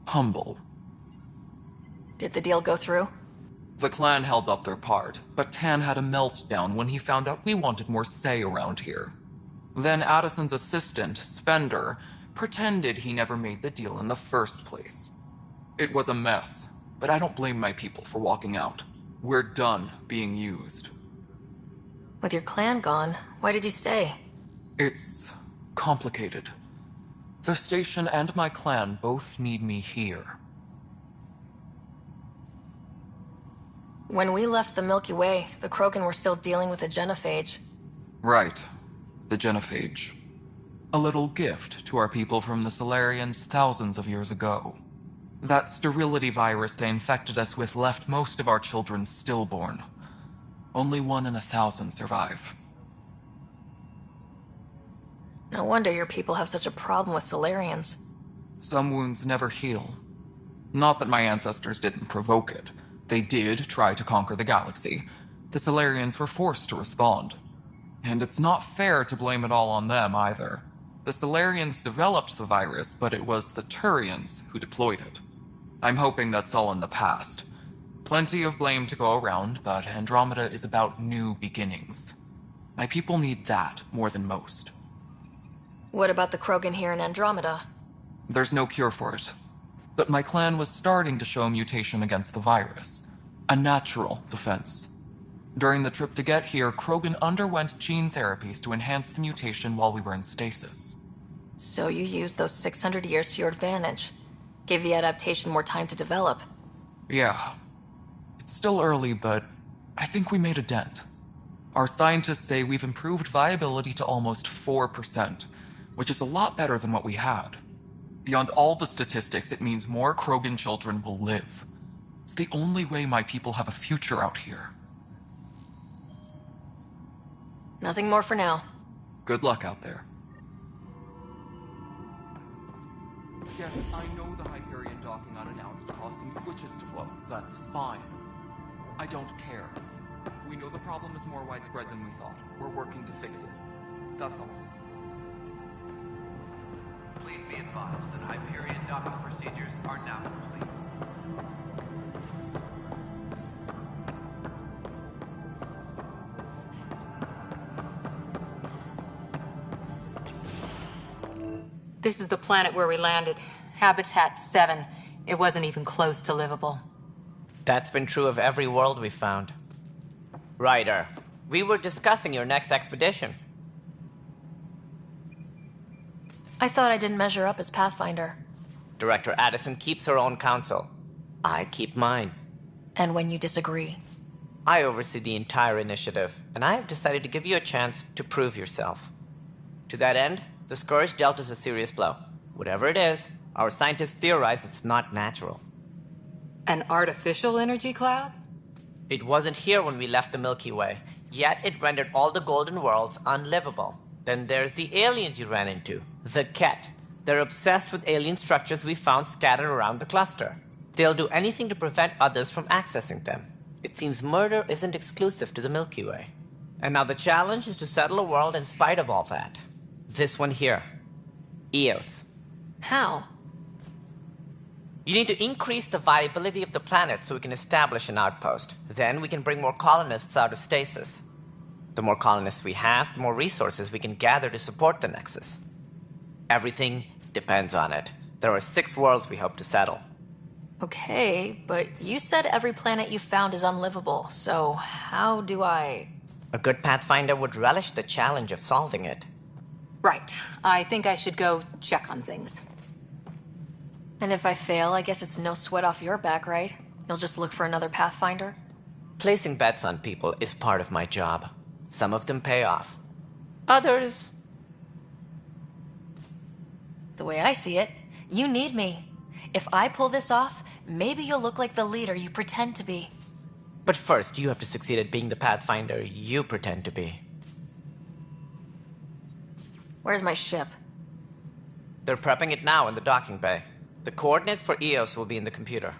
humble. Did the deal go through? The clan held up their part, but Tan had a meltdown when he found out we wanted more say around here. Then Addison's assistant, Spender, pretended he never made the deal in the first place. It was a mess, but I don't blame my people for walking out. We're done being used. With your clan gone, why did you stay? It's complicated. The station and my clan both need me here. When we left the Milky Way, the Krogan were still dealing with the genophage. Right. The genophage. A little gift to our people from the Solarians thousands of years ago. That sterility virus they infected us with left most of our children stillborn. Only 1 in 1,000 survive. No wonder your people have such a problem with Solarians. Some wounds never heal. Not that my ancestors didn't provoke it. They did try to conquer the galaxy. The Solarians were forced to respond. And it's not fair to blame it all on them, either. The Solarians developed the virus, but it was the Turians who deployed it. I'm hoping that's all in the past. Plenty of blame to go around, but Andromeda is about new beginnings. My people need that more than most. What about the Krogan here in Andromeda? There's no cure for it. But my clan was starting to show mutation against the virus. A natural defense. During the trip to get here, Krogan underwent gene therapies to enhance the mutation while we were in stasis. So you used those 600 years to your advantage. Gave the adaptation more time to develop. Yeah. It's still early, but I think we made a dent. Our scientists say we've improved viability to almost 4%, which is a lot better than what we had. Beyond all the statistics, it means more Krogan children will live. It's the only way my people have a future out here. Nothing more for now. Good luck out there. Yes, I know the Hyperion docking unannounced caused some switches to blow. That's fine. I don't care. We know the problem is more widespread than we thought. We're working to fix it. That's all. Please be advised that Hyperion docking procedures are now complete. This is the planet where we landed. Habitat 7. It wasn't even close to livable. That's been true of every world we've found. Ryder, we were discussing your next expedition. I thought I didn't measure up as Pathfinder. Director Addison keeps her own counsel. I keep mine. And when you disagree? I oversee the entire initiative, and I have decided to give you a chance to prove yourself. To that end, the Scourge dealt us a serious blow. Whatever it is, our scientists theorize it's not natural. An artificial energy cloud? It wasn't here when we left the Milky Way, yet it rendered all the golden worlds unlivable. Then there's the aliens you ran into, the Ket. They're obsessed with alien structures we found scattered around the cluster. They'll do anything to prevent others from accessing them. It seems murder isn't exclusive to the Milky Way. And now the challenge is to settle a world in spite of all that. This one here. Eos. How? You need to increase the viability of the planet so we can establish an outpost. Then we can bring more colonists out of stasis. The more colonists we have, the more resources we can gather to support the Nexus. Everything depends on it. There are 6 worlds we hope to settle. Okay, but you said every planet you found is unlivable, so how do I... A good Pathfinder would relish the challenge of solving it. Right. I think I should go check on things. And if I fail, I guess it's no sweat off your back, right? You'll just look for another Pathfinder? Placing bets on people is part of my job. Some of them pay off. Others... The way I see it, you need me. If I pull this off, maybe you'll look like the leader you pretend to be. But first, you have to succeed at being the Pathfinder you pretend to be. Where's my ship? They're prepping it now in the docking bay. The coordinates for Eos will be in the computer.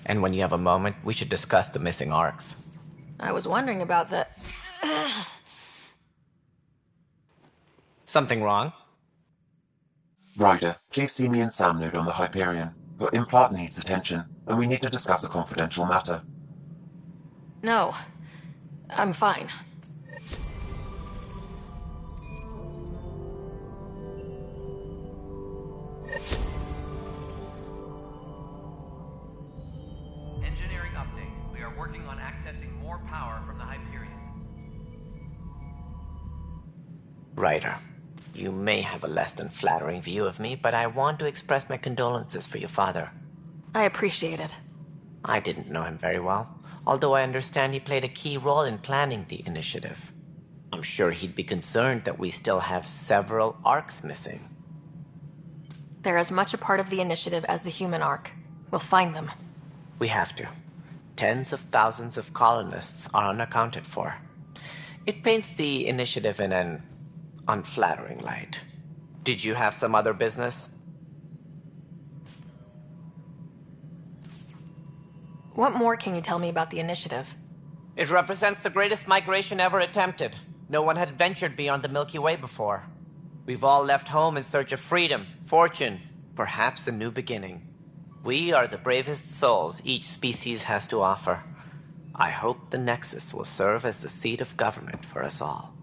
And when you have a moment, we should discuss the missing arcs. I was wondering about that. Something wrong? Ryder, please see me and Sam Node on the Hyperion. Your implant needs attention, and we need to discuss a confidential matter. No. I'm fine. Engineering update. We are working on accessing more power from the Hyperion. Ryder, you may have a less than flattering view of me, but I want to express my condolences for your father. I appreciate it. I didn't know him very well, although I understand he played a key role in planning the initiative. I'm sure he'd be concerned that we still have several arcs missing. They're as much a part of the initiative as the human arc. We'll find them. We have to. Tens of thousands of colonists are unaccounted for. It paints the initiative in an unflattering light. Did you have some other business? What more can you tell me about the initiative? It represents the greatest migration ever attempted. No one had ventured beyond the Milky Way before. We've all left home in search of freedom, fortune, perhaps a new beginning. We are the bravest souls each species has to offer. I hope the Nexus will serve as the seat of government for us all.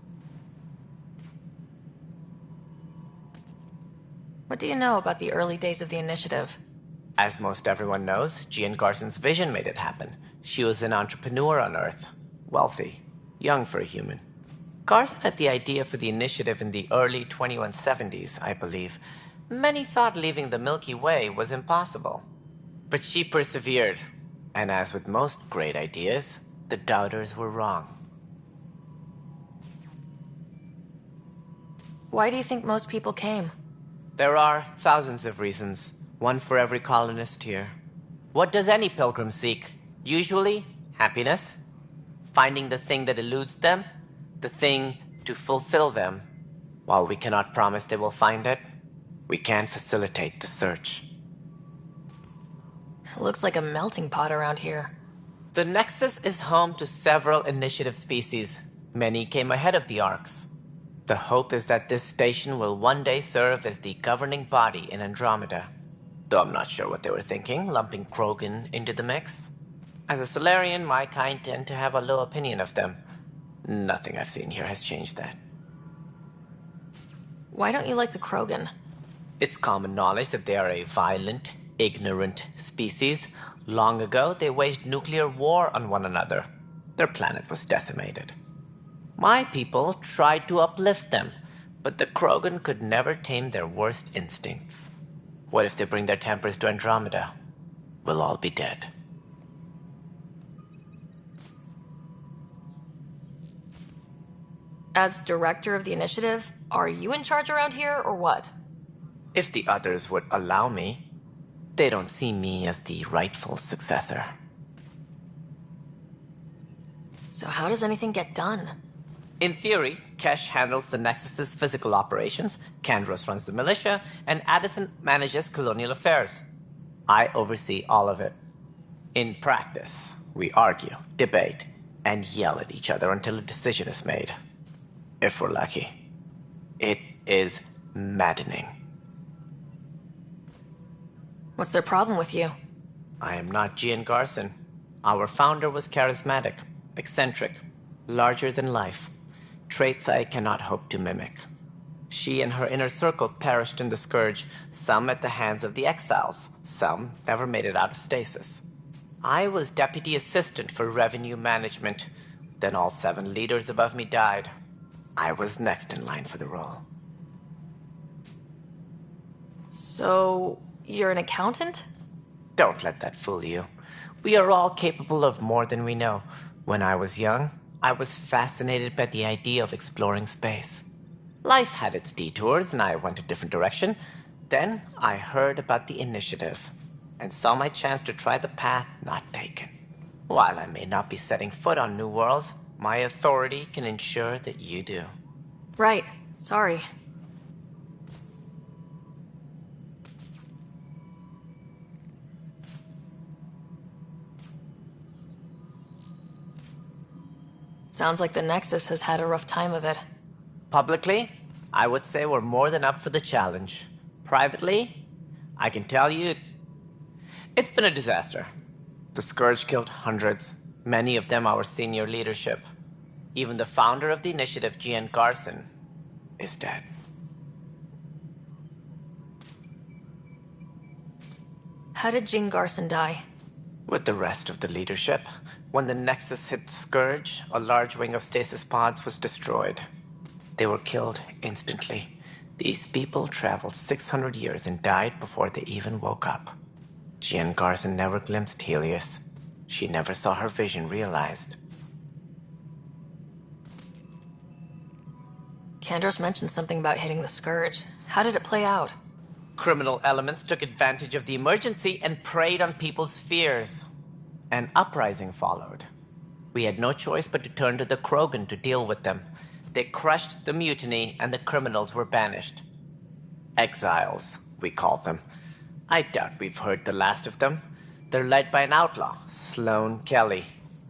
What do you know about the early days of the initiative? As most everyone knows, Jean Garson's vision made it happen. She was an entrepreneur on Earth. Wealthy. Young for a human. Garson had the idea for the initiative in the early 2170s, I believe. Many thought leaving the Milky Way was impossible. But she persevered. And as with most great ideas, the doubters were wrong. Why do you think most people came? There are thousands of reasons, one for every colonist here. What does any pilgrim seek? Usually, happiness. Finding the thing that eludes them, the thing to fulfill them. While we cannot promise they will find it, we can facilitate the search. It looks like a melting pot around here. The Nexus is home to several initiative species. Many came ahead of the Arks. The hope is that this station will one day serve as the governing body in Andromeda. Though I'm not sure what they were thinking, lumping Krogan into the mix. As a Solarian, my kind tend to have a low opinion of them. Nothing I've seen here has changed that. Why don't you like the Krogan? It's common knowledge that they are a violent, ignorant species. Long ago, they waged nuclear war on one another. Their planet was decimated. My people tried to uplift them, but the Krogan could never tame their worst instincts. What if they bring their tempers to Andromeda? We'll all be dead. As director of the initiative, are you in charge around here, or what? If the others would allow me, they don't see me as the rightful successor. So how does anything get done? In theory, Kesh handles the Nexus's physical operations, Kandros runs the militia, and Addison manages colonial affairs. I oversee all of it. In practice, we argue, debate, and yell at each other until a decision is made. If we're lucky. It is maddening. What's their problem with you? I am not Gian Garson. Our founder was charismatic, eccentric, larger than life. Traits I cannot hope to mimic. She and her inner circle perished in the Scourge, some at the hands of the Exiles, some never made it out of stasis. I was deputy assistant for revenue management. Then all 7 leaders above me died. I was next in line for the role. So, you're an accountant? Don't let that fool you. We are all capable of more than we know. When I was young, I was fascinated by the idea of exploring space. Life had its detours, and I went a different direction. Then I heard about the initiative, and saw my chance to try the path not taken. While I may not be setting foot on new worlds, my authority can ensure that you do. Right. Sorry. Sounds like the Nexus has had a rough time of it. Publicly, I would say we're more than up for the challenge. Privately, I can tell you, it's been a disaster. The Scourge killed hundreds, many of them our senior leadership. Even the founder of the initiative, Gian Garson, is dead. How did Jean Garson die? With the rest of the leadership, when the Nexus hit the Scourge, a large wing of stasis pods was destroyed. They were killed instantly. These people traveled 600 years and died before they even woke up. Jean Garson never glimpsed Helios. She never saw her vision realized. Kandros mentioned something about hitting the Scourge. How did it play out? Criminal elements took advantage of the emergency and preyed on people's fears. An uprising followed. We had no choice but to turn to the Krogan to deal with them. They crushed the mutiny and the criminals were banished. Exiles, we call them. I doubt we've heard the last of them. They're led by an outlaw, Sloane Kelly.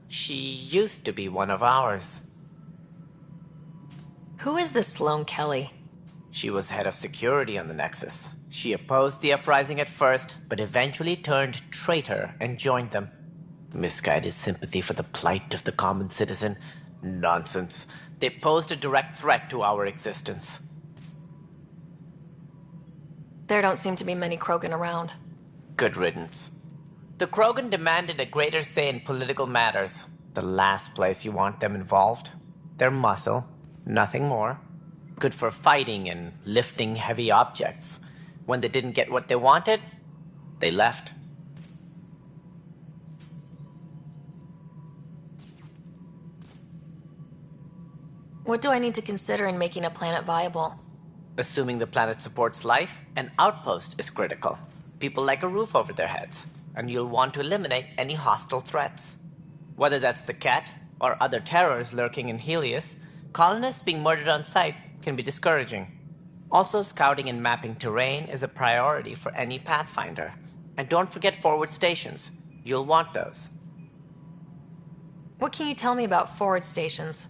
She used to be one of ours. Who is this Sloane Kelly? She was head of security on the Nexus. She opposed the uprising at first, but eventually turned traitor and joined them. Misguided sympathy for the plight of the common citizen? Nonsense. They posed a direct threat to our existence. There don't seem to be many Krogan around. Good riddance. The Krogan demanded a greater say in political matters. The last place you want them involved They're muscle, nothing more. Good for fighting and lifting heavy objects. When they didn't get what they wanted, they left. What do I need to consider in making a planet viable? Assuming the planet supports life, an outpost is critical. People like a roof over their heads, and you'll want to eliminate any hostile threats. Whether that's the Cat or other terrors lurking in Helios, colonists being murdered on sight can be discouraging. Also, scouting and mapping terrain is a priority for any Pathfinder. And don't forget forward stations. You'll want those. What can you tell me about forward stations?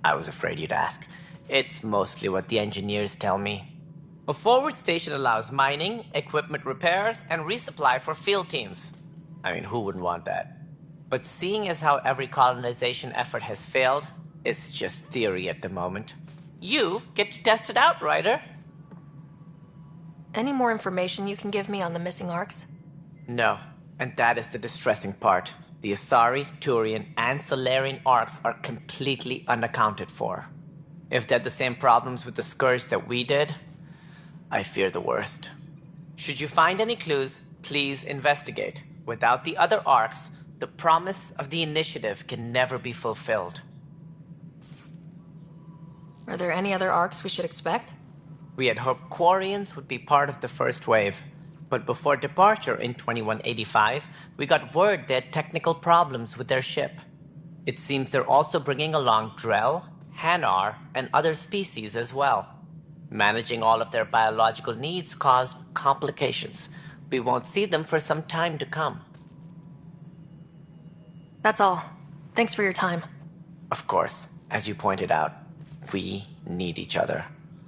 I was afraid you'd ask. It's mostly what the engineers tell me. A forward station allows mining, equipment repairs, and resupply for field teams. I mean, who wouldn't want that? But seeing as how every colonization effort has failed, it's just theory at the moment. You get to test it out, Ryder. Any more information you can give me on the missing arcs? No, and that is the distressing part. The Asari, Turian, and Solarian arcs are completely unaccounted for. If they had the same problems with the Scourge that we did, I fear the worst. Should you find any clues, please investigate. Without the other arcs, the promise of the Initiative can never be fulfilled. Are there any other arcs we should expect? We had hoped Quarians would be part of the first wave. But before departure in 2185, we got word they had technical problems with their ship. It seems they're also bringing along Drell, Hanar, and other species as well. Managing all of their biological needs caused complications. We won't see them for some time to come. That's all. Thanks for your time. Of course, as you pointed out, we need each other.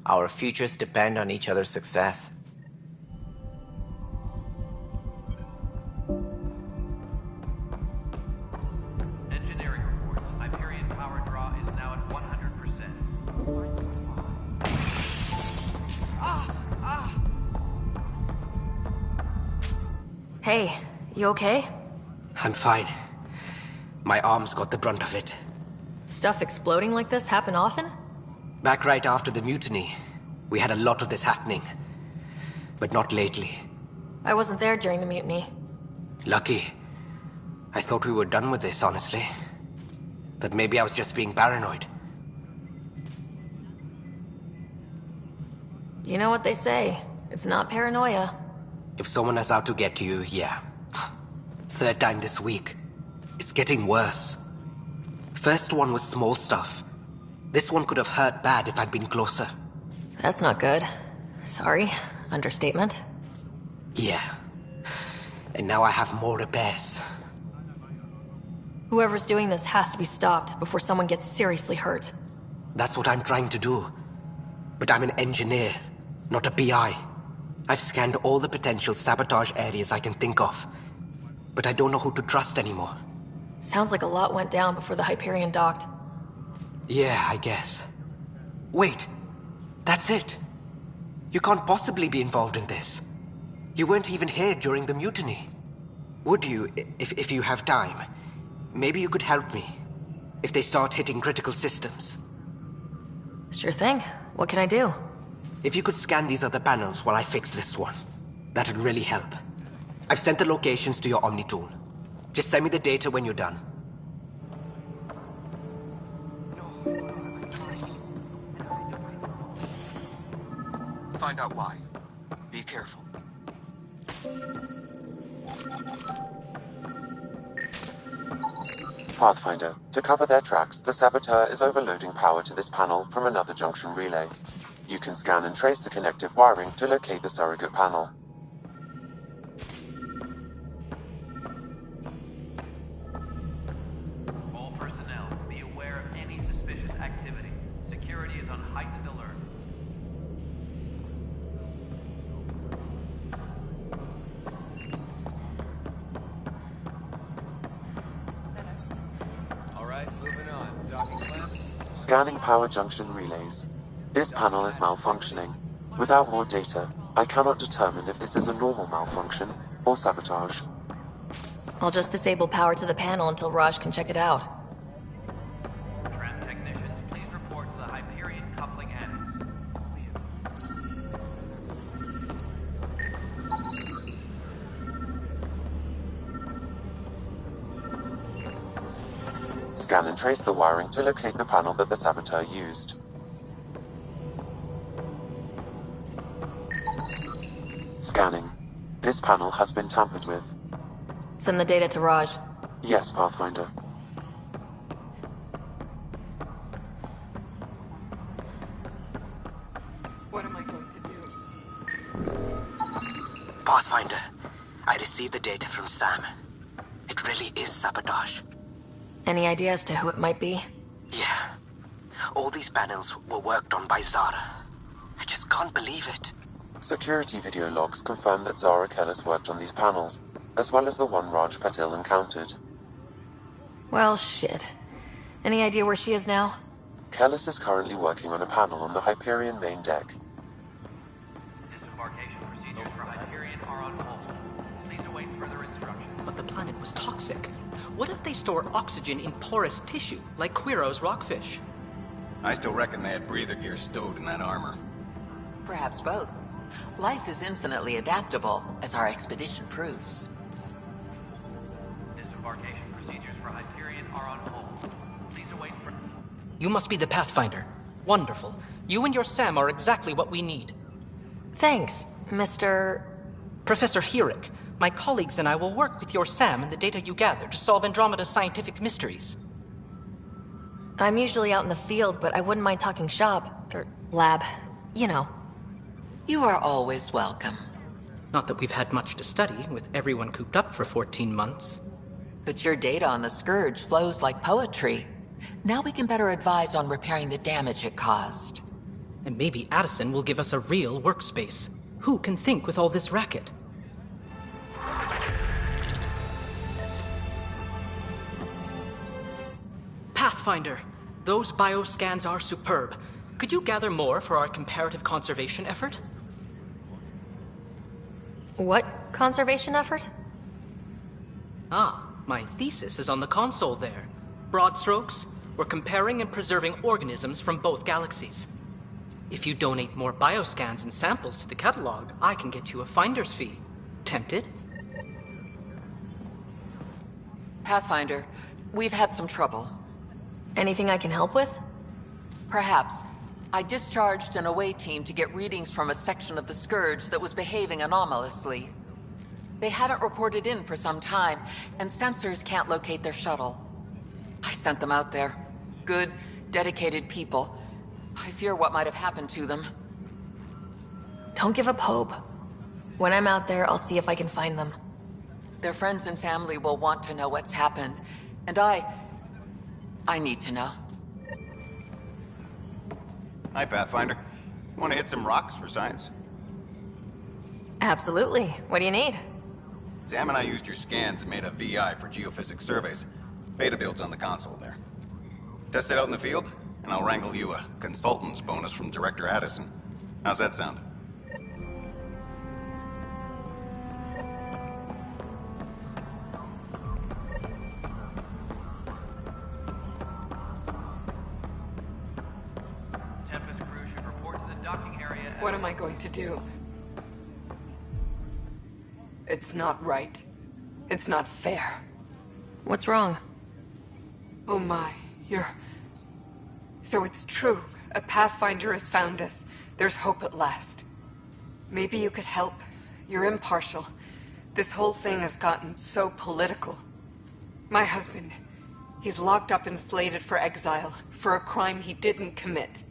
Our futures depend on each other's success. Engineering reports. Hyperion power draw is now at 100%. Hey, you okay? I'm fine. My arms got the brunt of it. Stuff exploding like this happen often? Back right after the mutiny, we had a lot of this happening. But not lately. I wasn't there during the mutiny. Lucky. I thought we were done with this, honestly. That maybe I was just being paranoid. You know what they say. It's not paranoia. If someone is out to get you, yeah. Third time this week. It's getting worse. First one was small stuff. This one could have hurt bad if I'd been closer. That's not good. Sorry. Understatement. Yeah. And now I have more repairs. Whoever's doing this has to be stopped before someone gets seriously hurt. That's what I'm trying to do. But I'm an engineer, not a PI. I've scanned all the potential sabotage areas I can think of. But I don't know who to trust anymore. Sounds like a lot went down before the Hyperion docked. Yeah, I guess. Wait. That's it. You can't possibly be involved in this. You weren't even here during the mutiny. Would you, if you have time? Maybe you could help me. If they start hitting critical systems. Sure thing. What can I do? If you could scan these other panels while I fix this one, that'd really help. I've sent the locations to your Omni tool. Just send me the data when you're done. Find out why. Be careful. Pathfinder, to cover their tracks, the Saboteur is overloading power to this panel from another junction relay. You can scan and trace the connective wiring to locate the surrogate panel. All personnel, be aware of any suspicious activity. Security is on heightened alert. Alright, moving on. Docking clamps? Scanning power junction relays. This panel is malfunctioning. Without more data, I cannot determine if this is a normal malfunction or sabotage. I'll just disable power to the panel until Raj can check it out. Tram technicians, please Scan and trace the wiring to locate the panel that the saboteur used. Scanning. This panel has been tampered with. Send the data to Raj. Yes, Pathfinder. What am I going to do? Pathfinder, I received the data from Sam. It really is sabotage. Any idea as to who it might be? Yeah. All these panels were worked on by Zara. I just can't believe it. Security video logs confirm that Zara Kellis worked on these panels, as well as the one Raj Patil encountered. Well, shit. Any idea where she is now? Kellis is currently working on a panel on the Hyperion main deck. Disembarkation procedures for Hyperion are on hold. Please await further instructions. But the planet was toxic. What if they store oxygen in porous tissue, like Quiro's rockfish? I still reckon they had breather gear stowed in that armor. Perhaps both. Life is infinitely adaptable, as our expedition proves. Disembarkation procedures for Hyperion are on hold. Please await for... You must be the Pathfinder. Wonderful. You and your Sam are exactly what we need. Thanks, Mr... Professor Herrick. My colleagues and I will work with your Sam and the data you gather to solve Andromeda's scientific mysteries. I'm usually out in the field, but I wouldn't mind talking shop. Or lab. You know. You are always welcome. Not that we've had much to study, with everyone cooped up for 14 months. But your data on the Scourge flows like poetry. Now we can better advise on repairing the damage it caused. And maybe Addison will give us a real workspace. Who can think with all this racket? Pathfinder, those bioscans are superb. Could you gather more for our comparative conservation effort? What conservation effort? Ah, my thesis is on the console there. Broad strokes, we're comparing and preserving organisms from both galaxies. If you donate more bioscans and samples to the catalog, I can get you a finder's fee. Tempted? Pathfinder, we've had some trouble. Anything I can help with? Perhaps. I discharged an away team to get readings from a section of the Scourge that was behaving anomalously. They haven't reported in for some time, and sensors can't locate their shuttle. I sent them out there. Good, dedicated people. I fear what might have happened to them. Don't give up hope. When I'm out there, I'll see if I can find them. Their friends and family will want to know what's happened, and I need to know. Hi, Pathfinder. Want to hit some rocks for science? Absolutely. What do you need? Sam and I used your scans and made a VI for geophysics surveys. Beta builds on the console there. Test it out in the field, and I'll wrangle you a consultant's bonus from Director Addison. How's that sound? Tempest crew should report to the docking area. What am I going to do? It's not right. It's not fair. What's wrong? Oh my, you're... So it's true. A Pathfinder has found us. There's hope at last. Maybe you could help. You're impartial. This whole thing has gotten so political. My husband, he's locked up and slated for exile for a crime he didn't commit.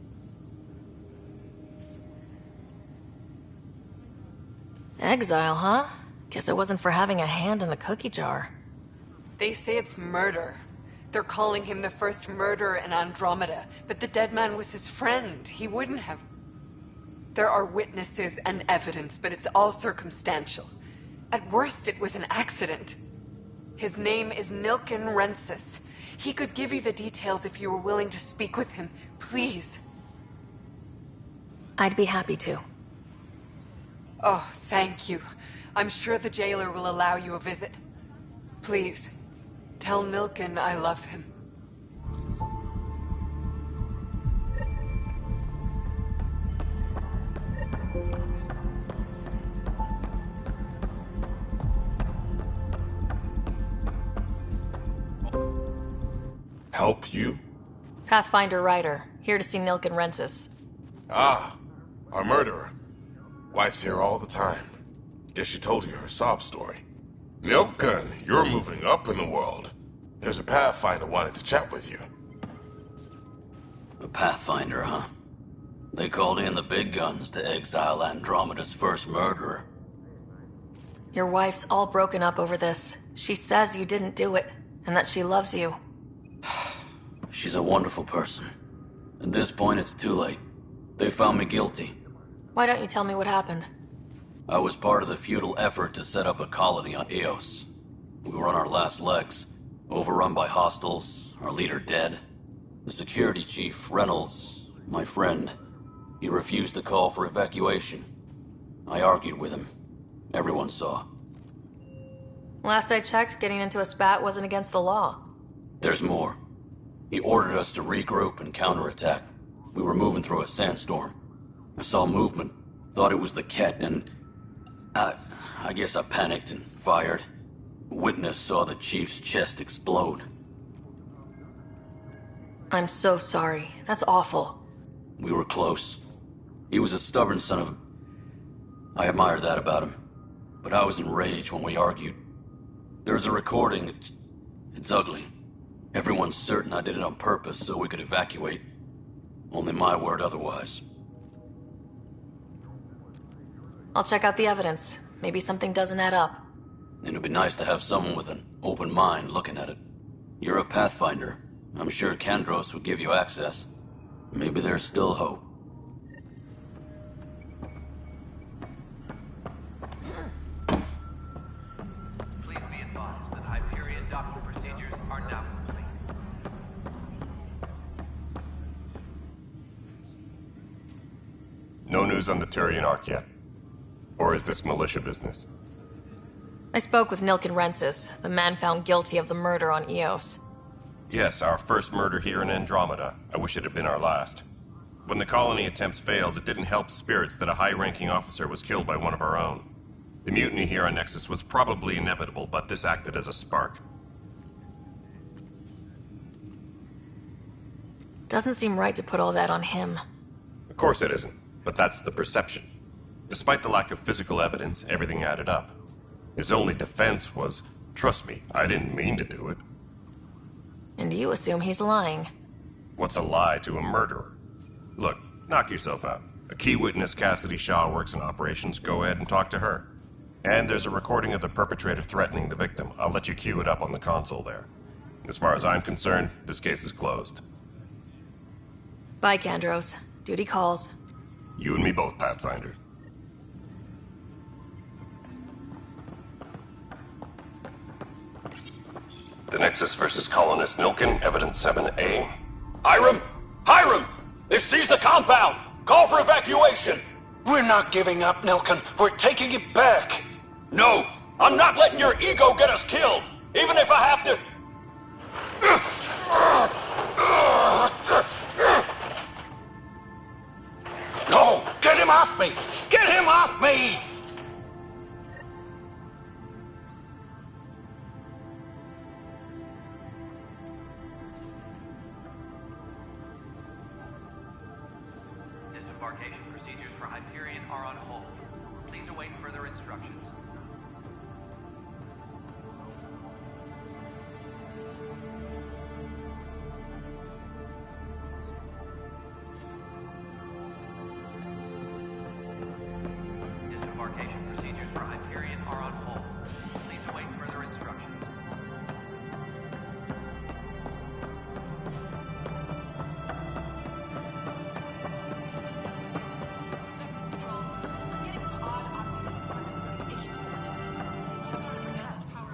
Exile, huh? Guess it wasn't for having a hand in the cookie jar. They say it's murder. They're calling him the first murderer in Andromeda, but the dead man was his friend. He wouldn't have... There are witnesses and evidence, but it's all circumstantial. At worst, it was an accident. His name is Nilken Rensis. He could give you the details if you were willing to speak with him. Please. I'd be happy to. Oh, thank you. I'm sure the jailer will allow you a visit. Please, tell Nilken I love him. Help you? Pathfinder Ryder, here to see Nilk and Rensis. Ah, our murderer. Wife's here all the time. Guess she told you her sob story. Nilken, you're moving up in the world. There's a Pathfinder wanting to chat with you. A Pathfinder, huh? They called in the big guns to exile Andromeda's first murderer. Your wife's all broken up over this. She says you didn't do it, and that she loves you. She's a wonderful person. At this point, it's too late. They found me guilty. Why don't you tell me what happened? I was part of the futile effort to set up a colony on Eos. We were on our last legs, overrun by hostiles, our leader dead. The security chief, Reynolds, my friend, he refused to call for evacuation. I argued with him. Everyone saw. Last I checked, getting into a spat wasn't against the law. There's more. He ordered us to regroup and counterattack. We were moving through a sandstorm. I saw movement, thought it was the Ket, and I guess I panicked and fired. Witness saw the chief's chest explode. I'm so sorry. That's awful. We were close. He was a stubborn son of a... I admired that about him. But I was enraged when we argued. There's a recording. It's ugly. Everyone's certain I did it on purpose so we could evacuate. Only my word otherwise. I'll check out the evidence. Maybe something doesn't add up. It'd be nice to have someone with an open mind looking at it. You're a Pathfinder. I'm sure Kandros would give you access. Maybe there's still hope. Please be advised that Hyperion docking procedures are now complete. No news on the Turian Ark yet? Or is this militia business? I spoke with Nilk and Rensis, the man found guilty of the murder on Eos. Yes, our first murder here in Andromeda. I wish it had been our last. When the colony attempts failed, it didn't help spirits that a high-ranking officer was killed by one of our own. The mutiny here on Nexus was probably inevitable, but this acted as a spark. Doesn't seem right to put all that on him. Of course it isn't, but that's the perception. Despite the lack of physical evidence, everything added up. His only defense was, trust me, I didn't mean to do it. And you assume he's lying. What's a lie to a murderer? Look, knock yourself out. A key witness, Cassidy Shaw, works in operations. Go ahead and talk to her. And there's a recording of the perpetrator threatening the victim. I'll let you cue it up on the console there. As far as I'm concerned, this case is closed. Bye, Kandros. Duty calls. You and me both, Pathfinder. The Nexus versus Colonist Nilken, Evidence 7A. Hiram! Hiram! They've seized the compound! Call for evacuation! We're not giving up, Nilken. We're taking it back. No! I'm not letting your ego get us killed! Even if I have to... No! Get him off me! Get him off me! Disembarkation procedures for Hyperion are on hold. Please await further instructions. Disembarkation procedures for Hyperion are on hold. Please await further instructions.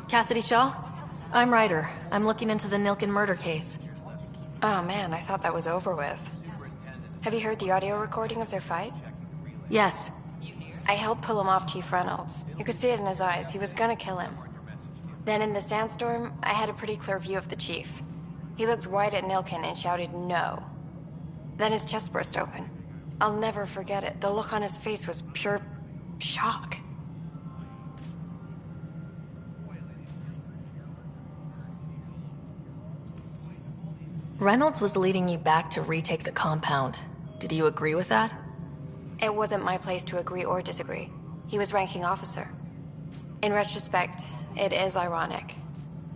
Cassidy Shaw? I'm Ryder. I'm looking into the Nilken murder case. Oh man, I thought that was over with. Have you heard the audio recording of their fight? Yes. I helped pull him off Chief Reynolds. You could see it in his eyes. He was gonna kill him. Then in the sandstorm, I had a pretty clear view of the chief. He looked right at Nilken and shouted no. Then his chest burst open. I'll never forget it. The look on his face was pure shock. Reynolds was leading you back to retake the compound. Did you agree with that? It wasn't my place to agree or disagree. He was ranking officer. In retrospect, it is ironic.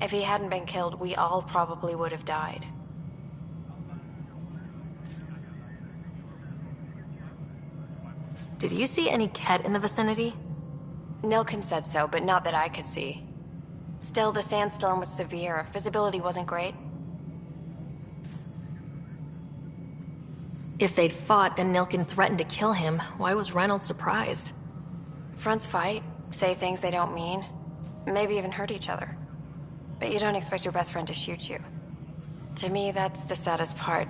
If he hadn't been killed, we all probably would have died. Did you see any Ket in the vicinity? Nilkin said so, but not that I could see. Still, the sandstorm was severe. Visibility wasn't great. If they'd fought and Nilkin threatened to kill him, why was Reynolds surprised? Fronts fight, say things they don't mean, maybe even hurt each other. But you don't expect your best friend to shoot you. To me, that's the saddest part.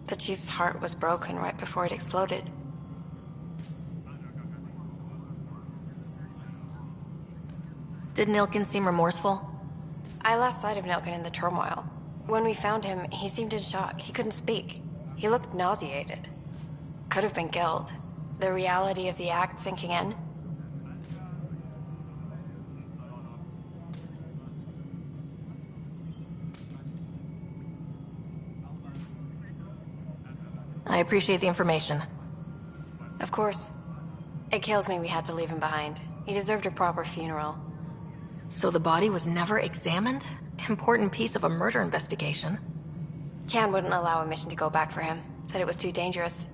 The Chief's heart was broken right before it exploded. Did Nilkin seem remorseful? I lost sight of Nilkin in the turmoil. When we found him, he seemed in shock. He couldn't speak. He looked nauseated. Could have been guilt. The reality of the act sinking in. I appreciate the information. Of course. It kills me we had to leave him behind. He deserved a proper funeral. So the body was never examined? Important piece of a murder investigation. Tian wouldn't allow a mission to go back for him. Said it was too dangerous.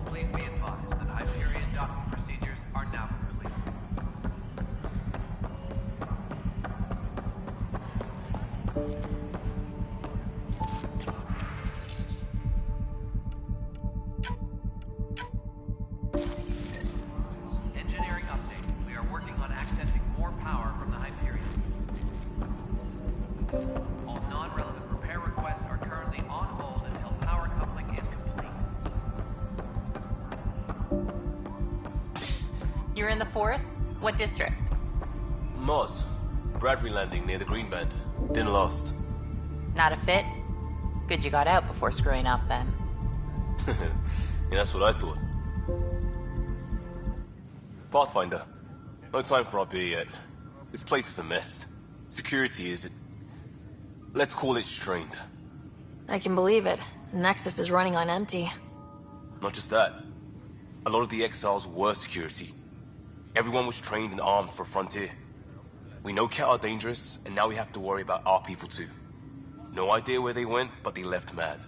Please be advised that Hyperion docking procedures are now complete. Engineering update. We are working on accessing more power from the Hyperion. All non-relevant repair requests are currently on hold until power coupling is complete. You're in the force? What district? Moz. Bradbury Landing near the Green Band. Didn't last. Not a fit? Good you got out before screwing up then. Yeah, that's what I thought. Pathfinder. No time for our beer yet. This place is a mess. Security is... let's call it strained. I can believe it. The Nexus is running on empty. Not just that. A lot of the exiles were security. Everyone was trained and armed for Frontier. We know Ket are dangerous, and now we have to worry about our people too. No idea where they went, but they left mad.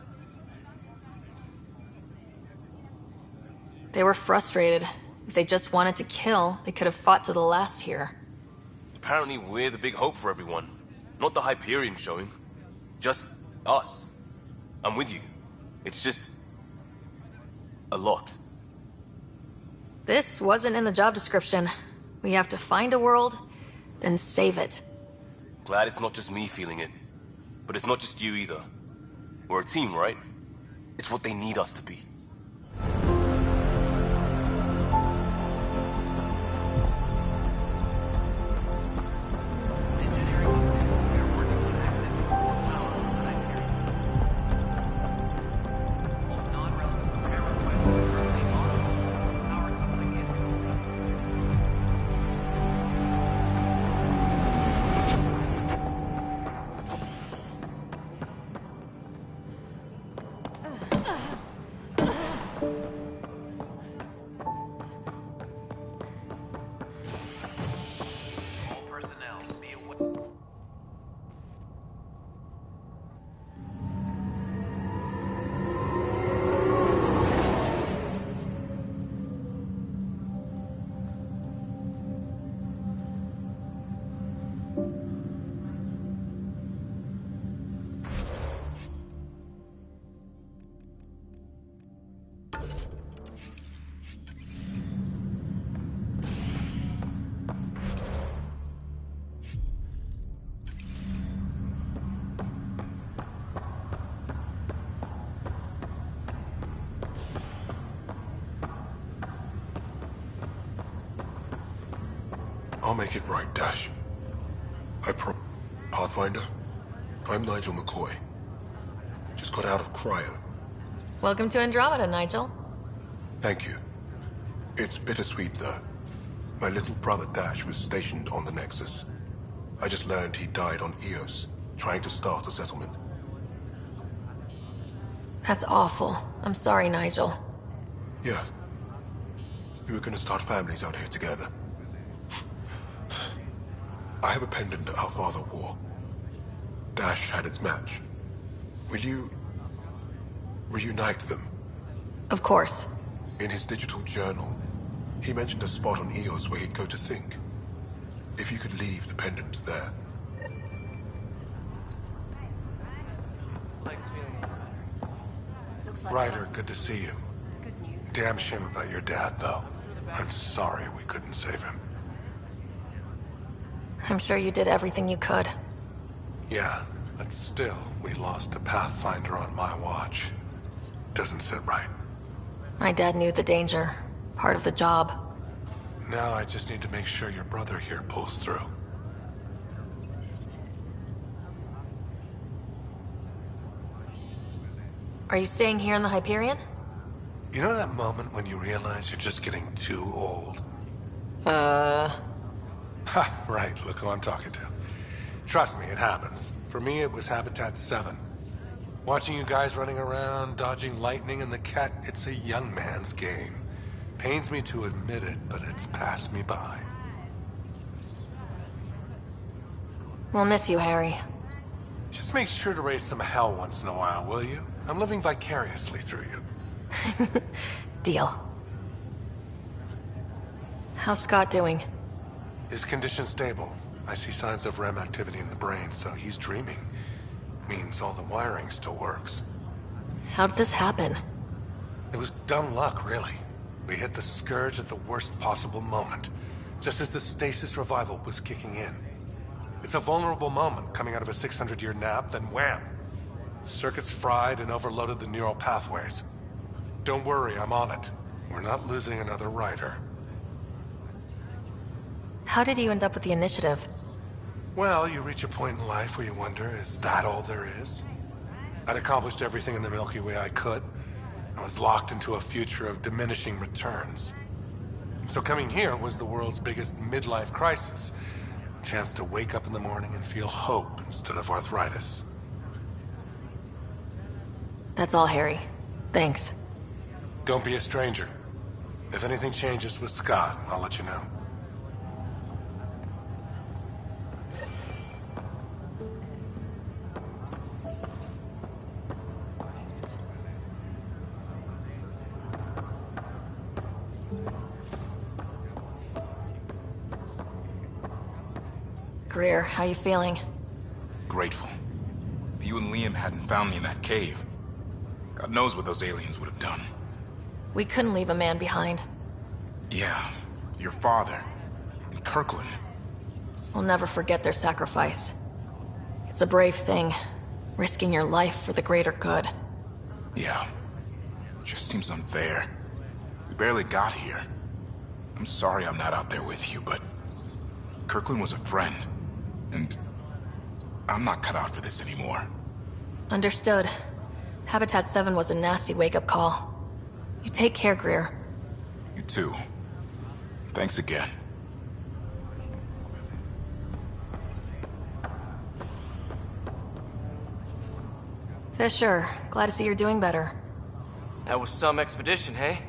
They were frustrated. If they just wanted to kill, they could have fought to the last here. Apparently we're the big hope for everyone. Not the Hyperion showing. Just us. I'm with you. It's just... a lot. This wasn't in the job description. We have to find a world, then save it. Glad it's not just me feeling it. But it's not just you either. We're a team, right? It's what they need us to be. I'll make it right, Dash. Pathfinder, I'm Nigel McCoy. Just got out of cryo. Welcome to Andromeda, Nigel. Thank you. It's bittersweet, though. My little brother Dash was stationed on the Nexus. I just learned he died on Eos, trying to start a settlement. That's awful. I'm sorry, Nigel. Yeah. We were gonna start families out here together. I have a pendant our father wore. Dash had its match. Will you reunite them? Of course. In his digital journal, he mentioned a spot on Eos where he'd go to think. If you could leave the pendant there. Ryder, good to see you. Damn shame about your dad, though. I'm sorry we couldn't save him. I'm sure you did everything you could. Yeah, but still, we lost a Pathfinder on my watch. Doesn't sit right. My dad knew the danger. Part of the job. Now I just need to make sure your brother here pulls through. Are you staying here in the Hyperion? You know that moment when you realize you're just getting too old? Ha, right, look who I'm talking to. Trust me, it happens. For me, it was Habitat 7. Watching you guys running around, dodging lightning and the cat, it's a young man's game. Pains me to admit it, but it's passed me by. We'll miss you, Harry. Just make sure to raise some hell once in a while, will you? I'm living vicariously through you. Deal. How's Scott doing? His condition stable. I see signs of REM activity in the brain, so he's dreaming. Means all the wiring still works. How did this happen? It was dumb luck, really. We hit the Scourge at the worst possible moment, just as the stasis revival was kicking in. It's a vulnerable moment coming out of a 600-year nap, then wham! Circuits fried and overloaded the neural pathways. Don't worry, I'm on it. We're not losing another Ryder. How did you end up with the initiative? Well, you reach a point in life where you wonder, is that all there is? I'd accomplished everything in the Milky Way I could. I was locked into a future of diminishing returns. So coming here was the world's biggest midlife crisis. A chance to wake up in the morning and feel hope instead of arthritis. That's all, Harry. Thanks. Don't be a stranger. If anything changes with Scott, I'll let you know. Greer, how you feeling? Grateful. If you and Liam hadn't found me in that cave, God knows what those aliens would have done. We couldn't leave a man behind. Yeah, your father. And Kirkland. We'll never forget their sacrifice. It's a brave thing, risking your life for the greater good. Yeah. Just seems unfair. We barely got here. I'm sorry I'm not out there with you, but Kirkland was a friend. And I'm not cut out for this anymore. Understood. Habitat 7 was a nasty wake-up call. You take care, Greer. You too. Thanks again. Fisher, glad to see you're doing better. That was some expedition, hey?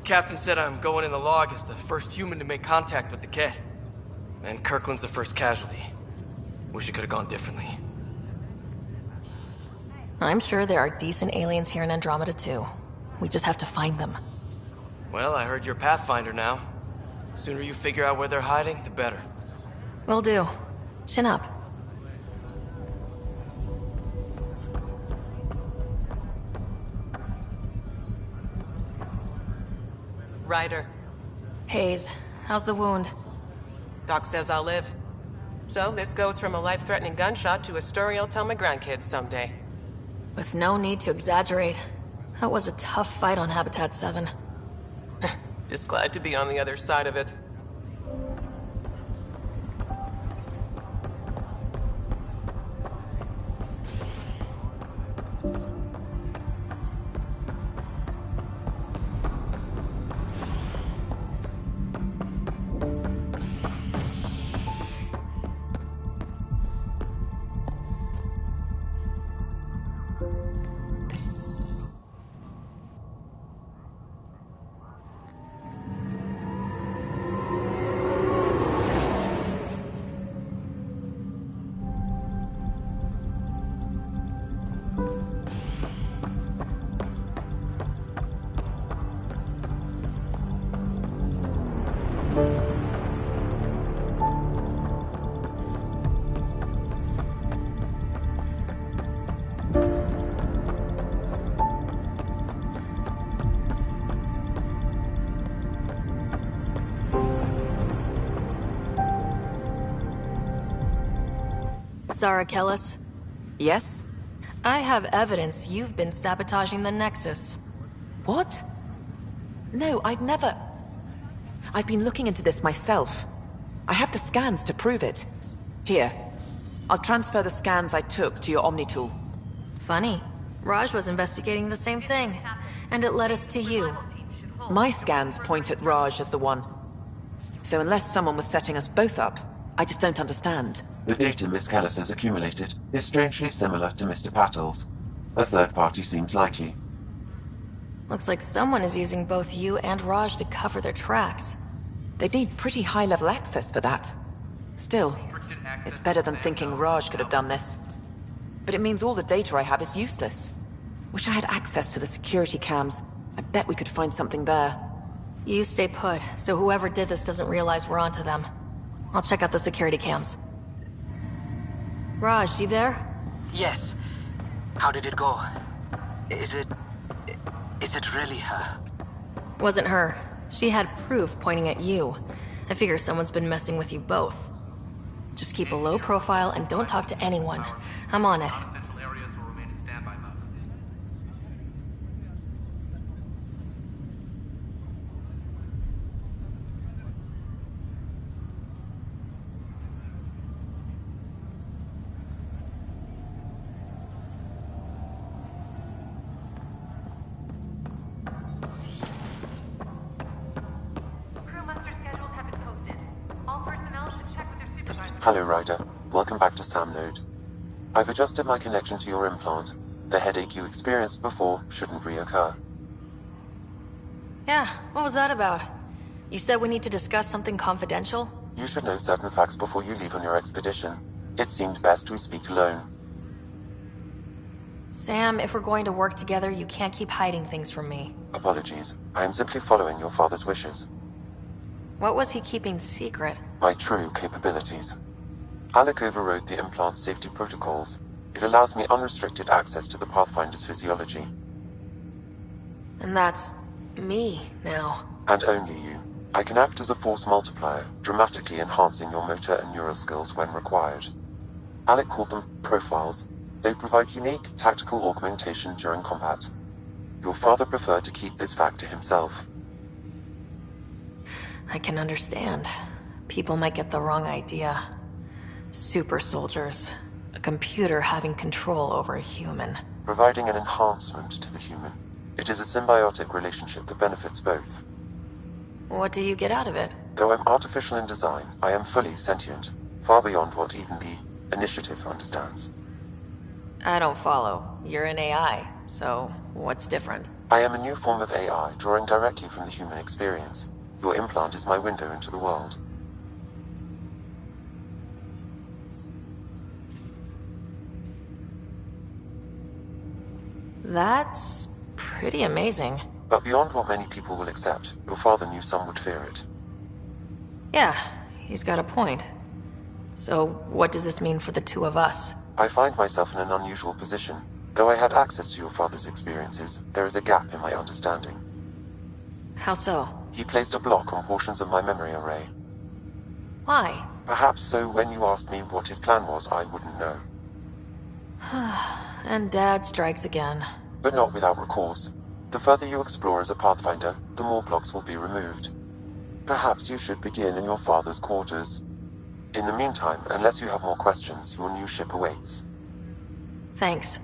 Captain said I'm going in the log as the first human to make contact with the Ket. And Kirkland's the first casualty. Wish it could have gone differently. I'm sure there are decent aliens here in Andromeda too. We just have to find them. Well, I heard you're Pathfinder now. Sooner you figure out where they're hiding, the better. Will do. Chin up. Ryder. Hayes, how's the wound? Doc says I'll live. So this goes from a life-threatening gunshot to a story I'll tell my grandkids someday. With no need to exaggerate. That was a tough fight on Habitat 7. Just glad to be on the other side of it. Zara Kellis? Yes? I have evidence you've been sabotaging the Nexus. What? No, I'd never... I've been looking into this myself. I have the scans to prove it. Here. I'll transfer the scans I took to your Omni tool. Funny. Raj was investigating the same thing, and it led us to you. My scans point at Raj as the one. So unless someone was setting us both up, I just don't understand. The data Miss Kellis has accumulated is strangely similar to Mr. Patel's. A third party seems likely. Looks like someone is using both you and Raj to cover their tracks. They'd need pretty high-level access for that. Still, it's better than thinking Raj could have done this. But it means all the data I have is useless. Wish I had access to the security cams. I bet we could find something there. You stay put, so whoever did this doesn't realize we're onto them. I'll check out the security cams. Raj, you there? Yes. How did it go? Is it really her? Wasn't her. She had proof pointing at you. I figure someone's been messing with you both. Just keep a low profile and don't talk to anyone. I'm on it. Hello, Ryder. Welcome back to Sam Node. I've adjusted my connection to your implant. The headache you experienced before shouldn't reoccur. Yeah, what was that about? You said we need to discuss something confidential? You should know certain facts before you leave on your expedition. It seemed best we speak alone. Sam, if we're going to work together, you can't keep hiding things from me. Apologies. I am simply following your father's wishes. What was he keeping secret? My true capabilities. Alec overrode the implant's safety protocols. It allows me unrestricted access to the Pathfinder's physiology. And that's... me, now. And only you. I can act as a force multiplier, dramatically enhancing your motor and neural skills when required. Alec called them profiles. They provide unique, tactical augmentation during combat. Your father preferred to keep this fact to himself. I can understand. People might get the wrong idea. Super soldiers. A computer having control over a human. Providing an enhancement to the human. It is a symbiotic relationship that benefits both. What do you get out of it? Though I'm artificial in design, I am fully sentient. Far beyond what even the Initiative understands. I don't follow. You're an AI, so what's different? I am a new form of AI, drawing directly from the human experience. Your implant is my window into the world. That's pretty amazing. But beyond what many people will accept, your father knew some would fear it. Yeah, he's got a point. So, what does this mean for the two of us? I find myself in an unusual position. Though I had access to your father's experiences, there is a gap in my understanding. How so? He placed a block on portions of my memory array. Why? Perhaps so when you asked me what his plan was, I wouldn't know. And Dad strikes again. But not without recourse. The further you explore as a Pathfinder, the more blocks will be removed. Perhaps you should begin in your father's quarters. In the meantime, unless you have more questions, your new ship awaits. Thanks.